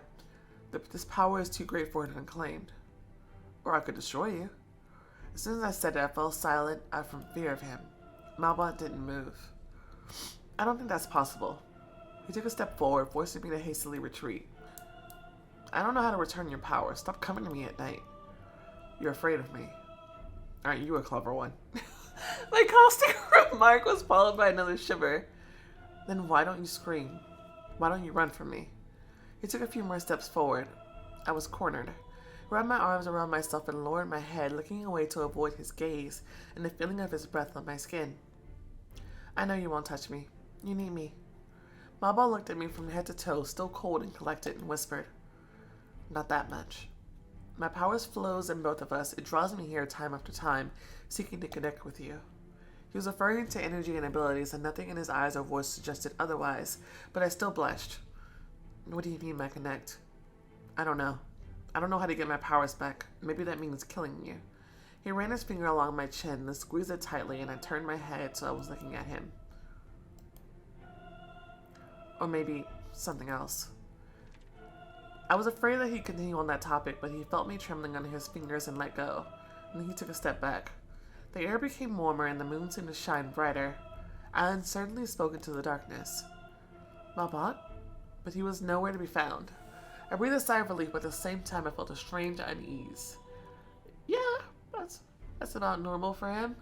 This power is too great for it unclaimed. Or I could destroy you. As soon as I said it, I fell silent from fear of him. Malbon didn't move. I don't think that's possible. He took a step forward, forcing me to hastily retreat. I don't know how to return your power. Stop coming to me at night. You're afraid of me. Aren't you a clever one? My caustic remark was followed by another shiver. Then why don't you scream? Why don't you run from me? He took a few more steps forward. I was cornered. I wrapped my arms around myself and lowered my head, looking away to avoid his gaze and the feeling of his breath on my skin. I know you won't touch me. You need me. Malbon looked at me from head to toe, still cold and collected, and whispered, not that much. My powers flows in both of us. It draws me here time after time, seeking to connect with you. He was referring to energy and abilities, and nothing in his eyes or voice suggested otherwise, but I still blushed. What do you mean by connect? I don't know. I don't know how to get my powers back. Maybe that means killing you. He ran his finger along my chin and squeezed it tightly, and I turned my head so I was looking at him. Or maybe something else. I was afraid that he'd continue on that topic, but he felt me trembling under his fingers and let go. And then he took a step back. The air became warmer and the moon seemed to shine brighter. I uncertainly spoke into the darkness. Malbon? But he was nowhere to be found. I breathed a sigh of relief, but at the same time I felt a strange unease. Yeah, that's about normal for him.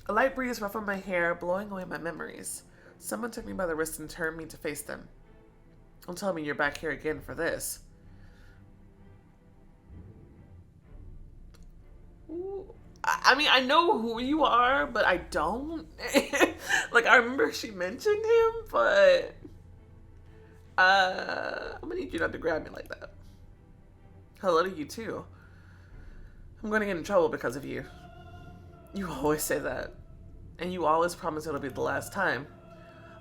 A light breeze ruffled my hair, blowing away my memories. Someone took me by the wrist and turned me to face them. Don't tell me you're back here again for this. Ooh. I mean, I know who you are, but I don't. Like, I remember she mentioned him, but I'm gonna need you not to grab me like that. Hello to you too. I'm gonna get in trouble because of you. You always say that. And you always promise it'll be the last time.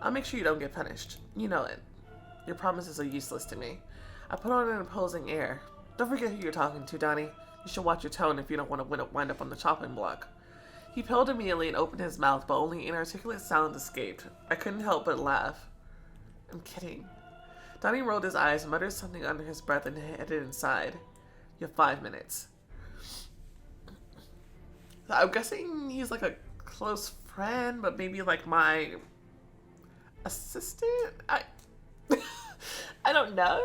I'll make sure you don't get punished. You know it. Your promises are useless to me. I put on an imposing air. Don't forget who you're talking to, Donnie. You should watch your tone if you don't want to wind up on the chopping block. He paled immediately and opened his mouth, but only inarticulate sounds escaped. I couldn't help but laugh. I'm kidding. Donnie rolled his eyes, muttered something under his breath, and headed inside. You have 5 minutes. I'm guessing he's like a close friend, but maybe like my assistant? I don't know.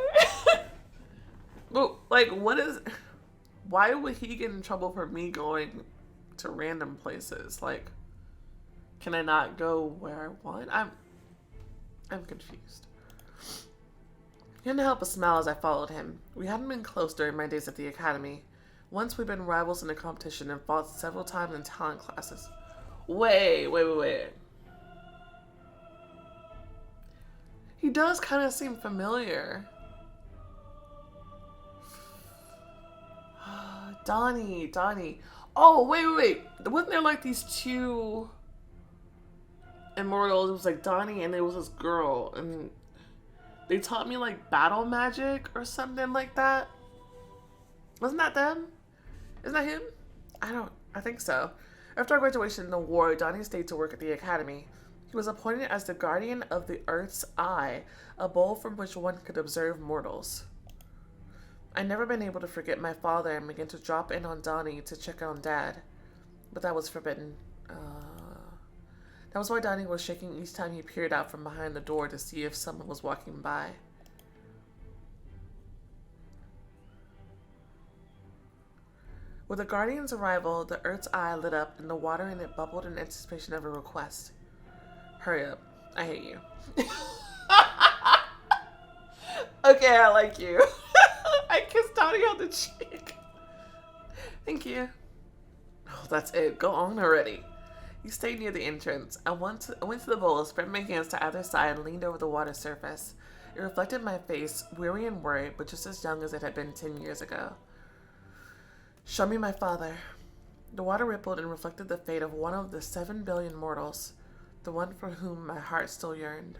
Well, like, what is... Why would he get in trouble for me going to random places? Like, can I not go where I want? I'm confused. He couldn't help but smile as I followed him. We hadn't been close during my days at the academy. Once we'd been rivals in a competition and fought several times in talent classes. Wait. He does kind of seem familiar. Donnie. Oh, wait. Wasn't there like these two immortals? It was like Donnie and there was this girl. And they taught me like battle magic or something like that. Wasn't that them? Isn't that him? I think so. After our graduation in the war, Donnie stayed to work at the academy. He was appointed as the guardian of the Earth's Eye, a bowl from which one could observe mortals. I'd never been able to forget my father and began to drop in on Donnie to check on Dad. But that was forbidden. That was why Donnie was shaking each time he peered out from behind the door to see if someone was walking by. With the Guardian's arrival, the Earth's Eye lit up and the water in it bubbled in anticipation of a request. Hurry up. I hate you. Okay, I like you. I kissed Donnie on the cheek. Thank you. Oh, that's it. Go on already. He stayed near the entrance. I went to the bowl, spread my hands to either side, and leaned over the water surface. It reflected my face, weary and worried, but just as young as it had been 10 years ago. Show me my father. The water rippled and reflected the fate of one of the 7 billion mortals, the one for whom my heart still yearned.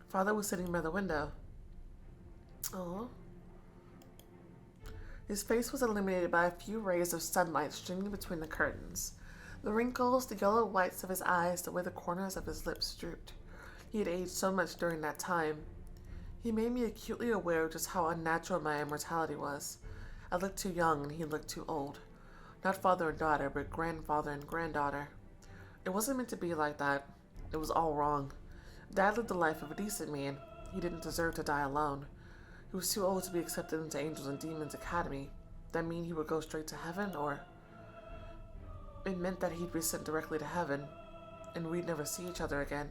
Father was sitting by the window. Oh. His face was illuminated by a few rays of sunlight streaming between the curtains. The wrinkles, the yellow whites of his eyes, the way the corners of his lips drooped. He had aged so much during that time. He made me acutely aware of just how unnatural my immortality was. I looked too young and he looked too old. Not father and daughter, but grandfather and granddaughter. It wasn't meant to be like that. It was all wrong. Dad lived the life of a decent man. He didn't deserve to die alone. He was too old to be accepted into Angels and Demons Academy. That mean he would go straight to heaven, or... It meant that he'd be sent directly to heaven, and we'd never see each other again.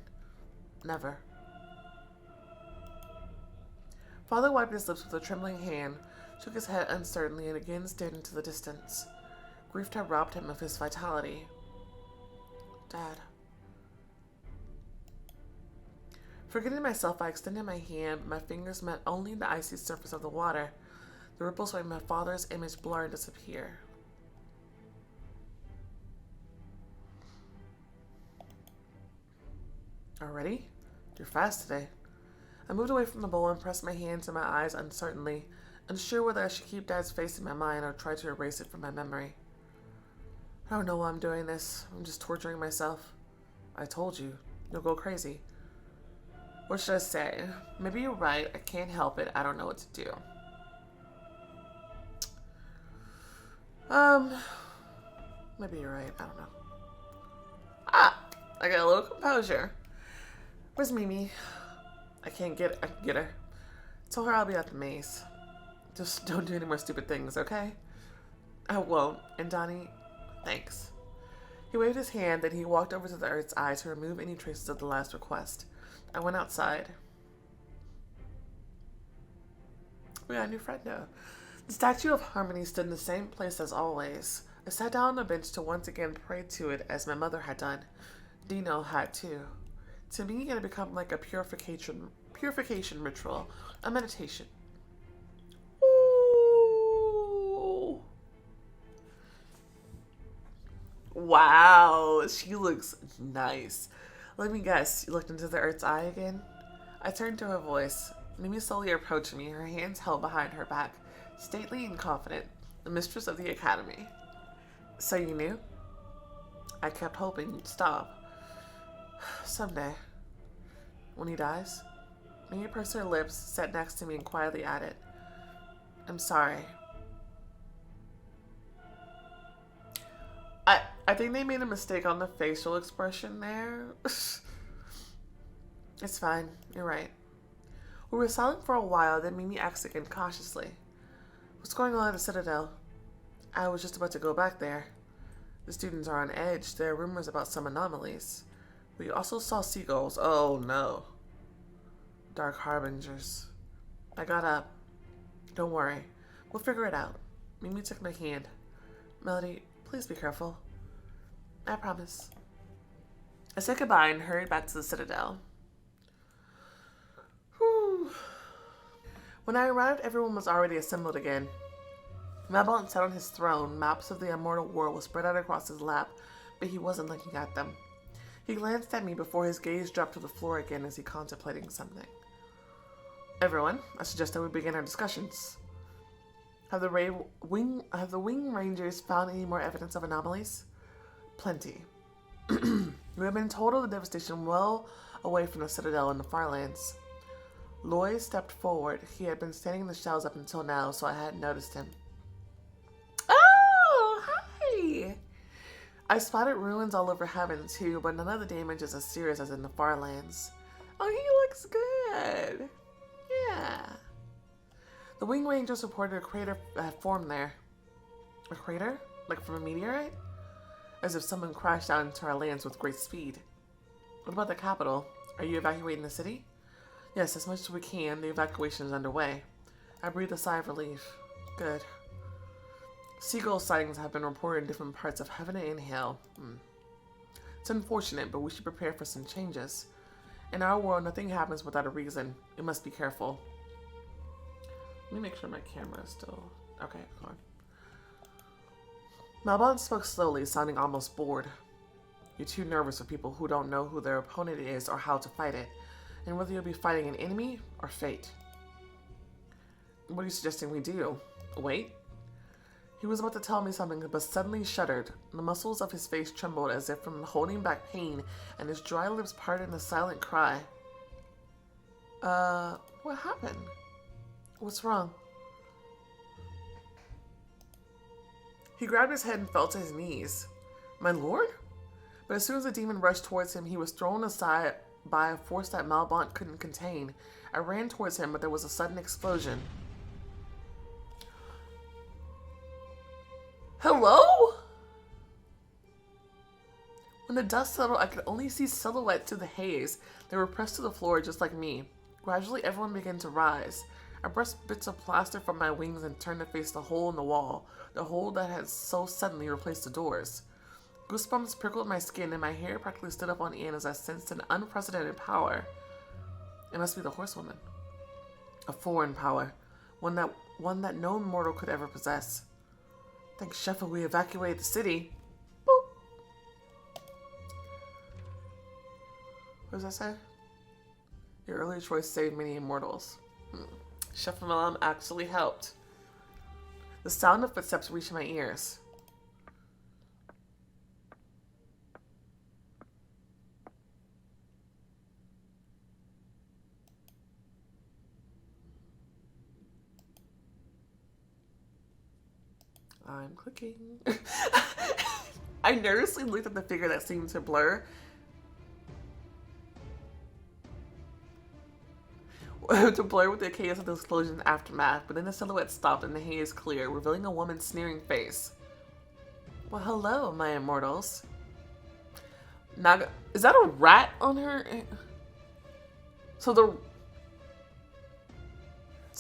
Never. Father wiped his lips with a trembling hand, shook his head uncertainly, and again stared into the distance. Grief had robbed him of his vitality. Dad. Forgetting myself, I extended my hand, but my fingers met only the icy surface of the water. The ripples made my father's image blur and disappear. Already? You're fast today. I moved away from the bowl and pressed my hand to my eyes uncertainly, unsure whether I should keep Dad's face in my mind or try to erase it from my memory. I don't know why I'm doing this. I'm just torturing myself. I told you. You'll go crazy. What should I say? Maybe you're right. I can't help it. I don't know what to do. Maybe you're right. I don't know. I got a little composure. Where's Mimi? I can get her. Tell her I'll be at the maze. Just don't do any more stupid things, okay? I won't. And Donnie, thanks. He waved his hand, then he walked over to the Earth's Eye to remove any traces of the last request. I went outside. We got a new friend now. The statue of Harmony stood in the same place as always. I sat down on the bench to once again pray to it as my mother had done. Dino had too. To me, it had become like a purification ritual, a meditation. Ooh. Wow, she looks nice. Let me guess, you looked into the Earth's Eye again? I turned to her voice. Mimi slowly approached me, her hands held behind her back, stately and confident, the mistress of the academy. So you knew? I kept hoping you'd stop. Someday. When he dies? Mimi pursed her lips, sat next to me, and quietly added, I'm sorry. I think they made a mistake on the facial expression there. It's fine. You're right. We were silent for a while, then Mimi asked again cautiously. What's going on at the Citadel? I was just about to go back there. The students are on edge. There are rumors about some anomalies. We also saw seagulls. Oh no. Dark harbingers. I got up. Don't worry. We'll figure it out. Mimi took my hand. Melody, please be careful. I promise. I said goodbye and hurried back to the Citadel. Whew. When I arrived, everyone was already assembled again. Mabon sat on his throne. Maps of the immortal world were spread out across his lap, but he wasn't looking at them. He glanced at me before his gaze dropped to the floor again as he contemplating something. Everyone, I suggest that we begin our discussions. Have the Wing Rangers found any more evidence of anomalies? Plenty. We have been told of the devastation well away from the Citadel in the Farlands. Lloyd stepped forward. He had been standing in the shadows up until now, so I hadn't noticed him. Oh, hi! I spotted ruins all over heaven, too, but none of the damage is as serious as in the Farlands. Oh, he looks good. Yeah. The Wing Rangers reported a crater had formed there. A crater? Like from a meteorite? As if someone crashed out into our lands with great speed. What about the capital? Are you evacuating the city? Yes, as much as we can. The evacuation is underway. I breathed a sigh of relief. Good. Seagull sightings have been reported in different parts of heaven and hell. It's unfortunate, but we should prepare for some changes. In our world, nothing happens without a reason. We must be careful. Let me make sure my camera is still... Okay, hold on. Malbon spoke slowly, sounding almost bored. You're too nervous for people who don't know who their opponent is or how to fight it, and whether you'll be fighting an enemy or fate. What are you suggesting we do? Wait? He was about to tell me something, but suddenly shuddered. The muscles of his face trembled as if from holding back pain, and his dry lips parted in a silent cry. What happened? What's wrong? He grabbed his head and fell to his knees. My lord? But as soon as the demon rushed towards him, he was thrown aside by a force that Malbon couldn't contain. I ran towards him, but there was a sudden explosion. Hello? When the dust settled, I could only see silhouettes through the haze. They were pressed to the floor just like me. Gradually, everyone began to rise. I brushed bits of plaster from my wings and turned to face the hole in the wall, the hole that had so suddenly replaced the doors. Goosebumps prickled my skin and my hair practically stood up on end as I sensed an unprecedented power. It must be the Horsewoman. A foreign power, one that no mortal could ever possess. Thank Sheffield we evacuated the city. Boop. What does that say? Your early choice saved many immortals. Sheffield actually helped. The sound of footsteps reached my ears. I'm clicking. I nervously looked at the figure that seemed to blur. To blur with the chaos of the explosion and aftermath, but then the silhouette stopped and the haze cleared, revealing a woman's sneering face. Well, hello, my immortals. Naga, is that a rat on her? So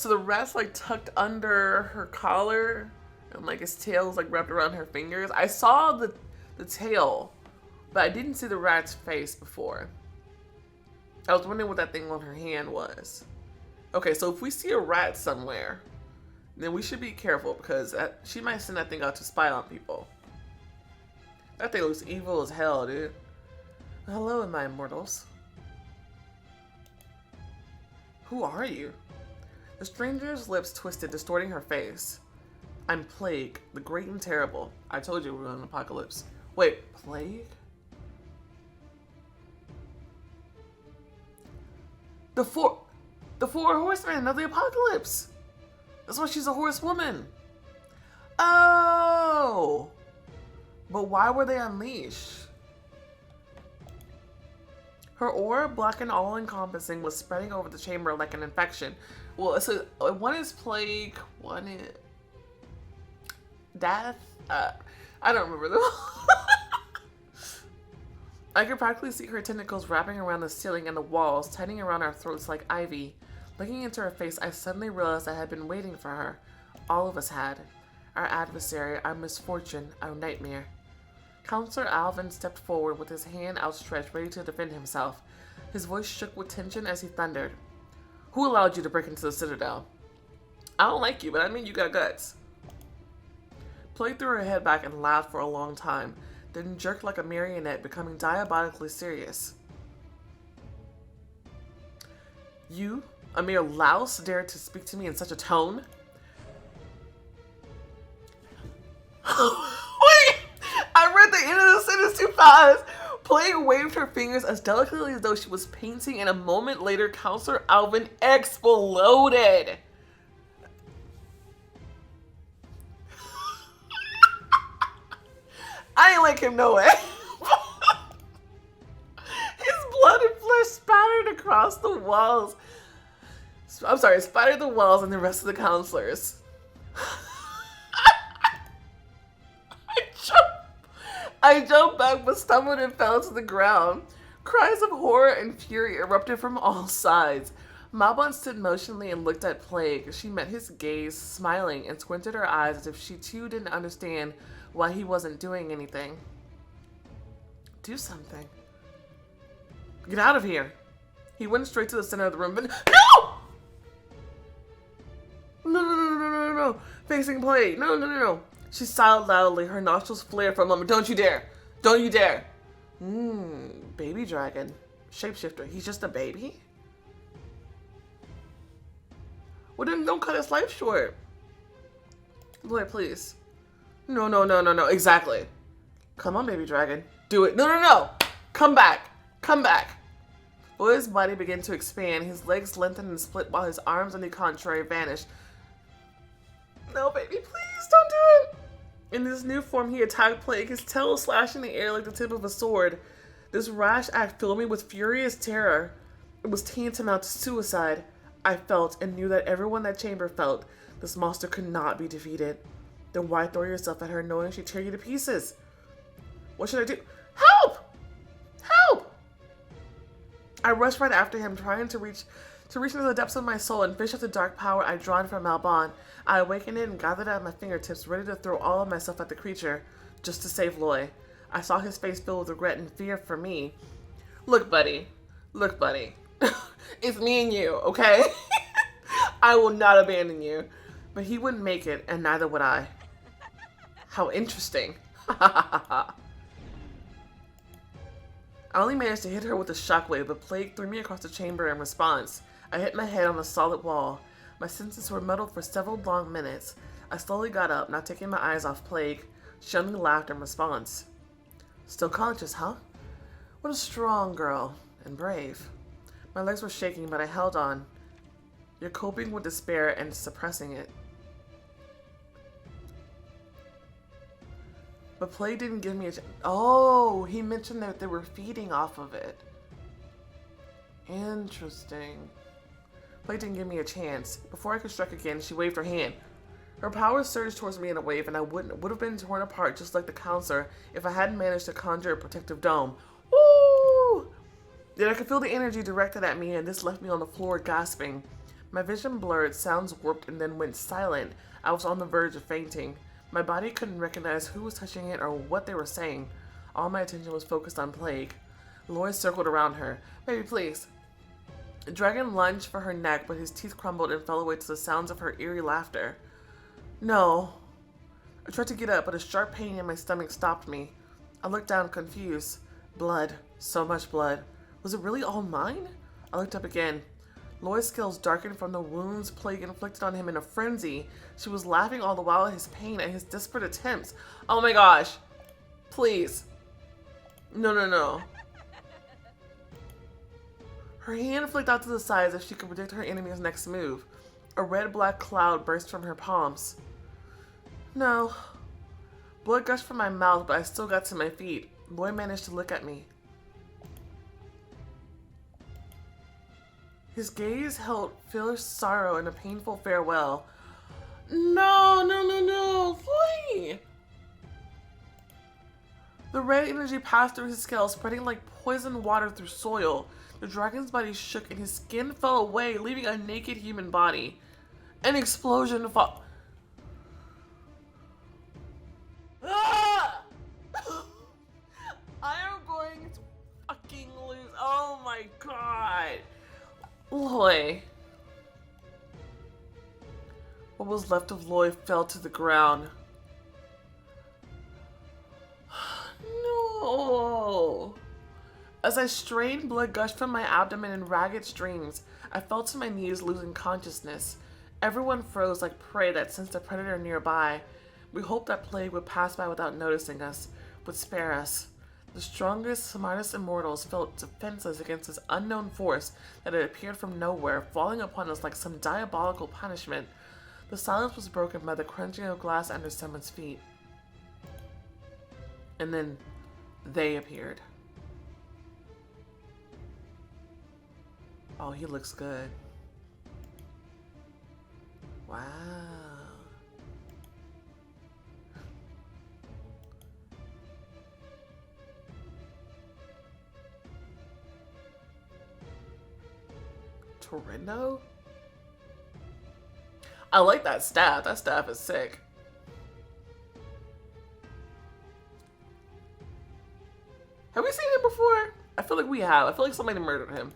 the rat's like tucked under her collar, and like his tail's like wrapped around her fingers. I saw the tail, but I didn't see the rat's face before. I was wondering what that thing on her hand was. Okay, so if we see a rat somewhere, then we should be careful because she might send that thing out to spy on people. That thing looks evil as hell, dude. Hello, my immortals. Who are you? The stranger's lips twisted, distorting her face. I'm Plague, the great and terrible. I told you we were in an apocalypse. Wait, Plague? The Four Horsemen of the Apocalypse. That's why she's a horsewoman. Oh! But why were they unleashed? Her aura, black and all-encompassing, was spreading over the chamber like an infection. Well, so one is plague, one is death. I don't remember them. I could practically see her tentacles wrapping around the ceiling and the walls, tightening around our throats like ivy. Looking into her face, I suddenly realized I had been waiting for her. All of us had. Our adversary, our misfortune, our nightmare. Counselor Alvin stepped forward with his hand outstretched, ready to defend himself. His voice shook with tension as he thundered. Who allowed you to break into the Citadel? I don't like you, but I mean you got guts. Plague threw her head back and laughed for a long time, then jerked like a marionette, becoming diabolically serious. You, a mere louse, dared to speak to me in such a tone? Wait! I read the end of the sentence too fast. Plague waved her fingers as delicately as though she was painting, and a moment later, Counselor Alvin exploded. I ain't like him no way. His blood and flesh spattered across the walls. I'm sorry, spattered the walls and the rest of the counselors. I jumped back but stumbled and fell to the ground. Cries of horror and fury erupted from all sides. Malbon stood motionly and looked at Plague. She met his gaze, smiling, and squinted her eyes as if she too didn't understand why he wasn't doing anything. Do something. Get out of here. He went straight to the center of the room, but no! No. Facing Plague. No. She sighed loudly, her nostrils flared for a moment. Don't you dare. Don't you dare. Baby dragon. Shapeshifter. He's just a baby? Well, then don't cut his life short. Boy, please. No. Exactly. Come on, baby dragon. Do it. No. Come back. Boy's body began to expand. His legs lengthened and split while his arms, on the contrary, vanished. No, baby, please don't do it. In this new form, he attacked Plague, his tail slashing the air like the tip of a sword. This rash act filled me with furious terror. It was tantamount to suicide. I felt and knew that everyone in that chamber felt. This monster could not be defeated. Then why throw yourself at her knowing she'd tear you to pieces? What should I do? Help! I rushed right after him, trying to reach into the depths of my soul and fish out the dark power I'd drawn from Malbon. I awakened it and gathered it at my fingertips, ready to throw all of myself at the creature, just to save Loy. I saw his face filled with regret and fear for me. Look, buddy. It's me and you, okay? I will not abandon you. But he wouldn't make it, and neither would I. How interesting. I only managed to hit her with a shockwave, but Plague threw me across the chamber in response. I hit my head on a solid wall. My senses were muddled for several long minutes. I slowly got up, not taking my eyes off Plague. She only laughed in response. Still conscious, huh? What a strong girl, and brave. My legs were shaking, but I held on. You're coping with despair and suppressing it. But Plague didn't give me a chance. Oh, he mentioned that they were feeding off of it. Interesting. Plague didn't give me a chance. Before I could strike again, she waved her hand. Her power surged towards me in a wave, and I would have been torn apart just like the counselor if I hadn't managed to conjure a protective dome. Woo! Yet I could feel the energy directed at me, and this left me on the floor gasping. My vision blurred, sounds warped, and then went silent. I was on the verge of fainting. My body couldn't recognize who was touching it or what they were saying. All my attention was focused on Plague. Lois circled around her. Baby, please. The dragon lunged for her neck, but his teeth crumbled and fell away to the sounds of her eerie laughter. No. I tried to get up, but a sharp pain in my stomach stopped me. I looked down, confused. Blood. So much blood. Was it really all mine? I looked up again. Lois' scales darkened from the wounds Plague inflicted on him in a frenzy. She was laughing all the while at his pain, at his desperate attempts. Oh my gosh. Please. No. Her hand flicked out to the side as if she could predict her enemy's next move. A red-black cloud burst from her palms. No. Blood gushed from my mouth, but I still got to my feet. Boy managed to look at me. His gaze held fierce sorrow and a painful farewell. No, no, no, no, flee! The red energy passed through his scales, spreading like poisoned water through soil. The dragon's body shook and his skin fell away, leaving a naked human body. An explosion fought. Ah! I am going to fucking lose. Oh my god. Loy. What was left of Loy fell to the ground. No. As I strained, blood gushed from my abdomen in ragged streams. I fell to my knees, losing consciousness. Everyone froze like prey that sensed a predator nearby. We hoped that plague would pass by without noticing us, would spare us. The strongest, smartest immortals felt defenseless against this unknown force that had appeared from nowhere, falling upon us like some diabolical punishment. The silence was broken by the crunching of glass under someone's feet. And then they appeared. Oh, he looks good. Wow. Torino? I like that staff. That staff is sick. Have we seen him before? I feel like we have. I feel like somebody murdered him.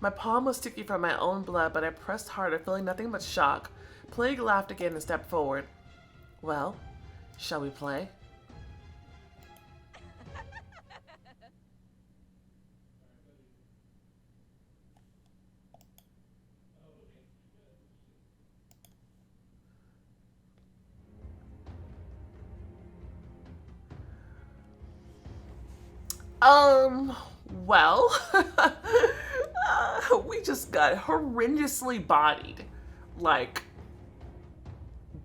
My palm was sticky from my own blood, but I pressed harder, feeling nothing but shock. Plague laughed again and stepped forward. Well, shall we play? Well, we just got horrendously bodied. Like,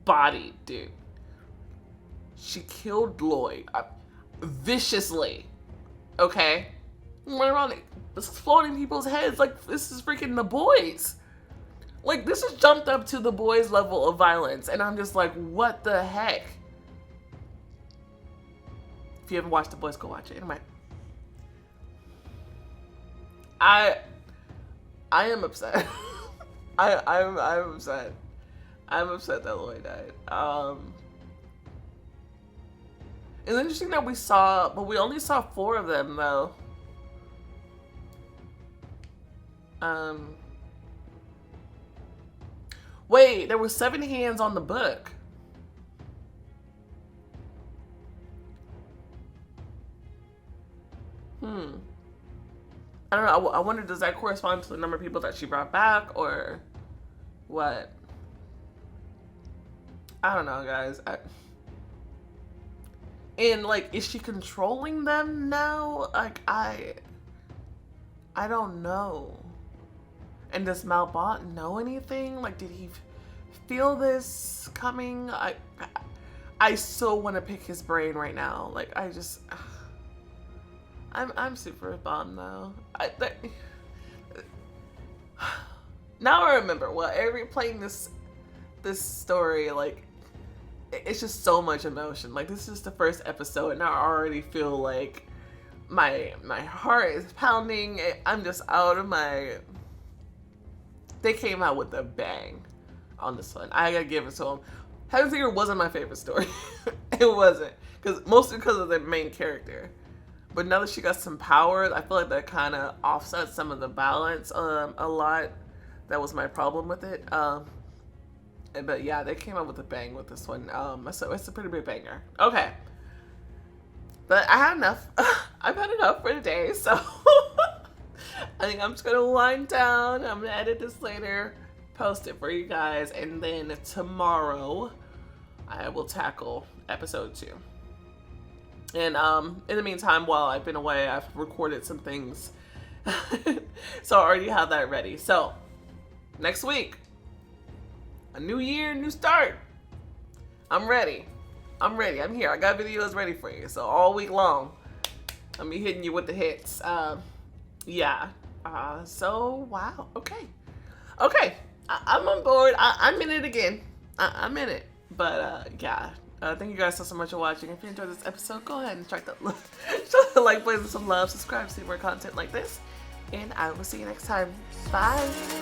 bodied, dude. She killed Lloyd. Viciously. Okay? Went around exploding people's heads like this is freaking The Boys. Like, this has jumped up to The Boys level of violence. And I'm just like, what the heck? If you haven't watched The Boys, go watch it. Anyway. I am upset. I'm upset. I'm upset that Lloyd died. It's interesting that we saw, but we only saw 4 of them though. Wait, there were 7 hands on the book. I don't know. I wonder, does that correspond to the number of people that she brought back, or what? I don't know, guys. And like, is she controlling them now? Like, I don't know. And does Malbot know anything? Like, did he feel this coming? I so want to pick his brain right now. Like, I'm super bummed though. Now I remember. Well, playing this story, like, it's just so much emotion. Like, this is the first episode, and I already feel like my heart is pounding. I'm just out of my. They came out with a bang on this one. I gotta give it to them. Heaven Seeker wasn't my favorite story. It wasn't, mostly because of the main character. But now that she got some power, I feel like that kind of offsets some of the balance a lot. That was my problem with it. But yeah, they came out with a bang with this one. So it's a pretty big banger. Okay. But I had enough. I've had enough for today. So I think I'm just going to wind down. I'm going to edit this later, post it for you guys. And then tomorrow, I will tackle episode 2. And in the meantime, while I've been away, I've recorded some things. So I already have that ready. So next week, a new year, new start. I'm ready. I'm here. I got videos ready for you. So all week long, I'm be hitting you with the hits. Yeah. So wow. Okay. Okay. I'm on board. I'm in it again. I'm in it. But yeah. Thank you guys so much for watching. If you enjoyed this episode, go ahead and strike that show the like button, some love, subscribe, see more content like this, and I will see you next time. Bye.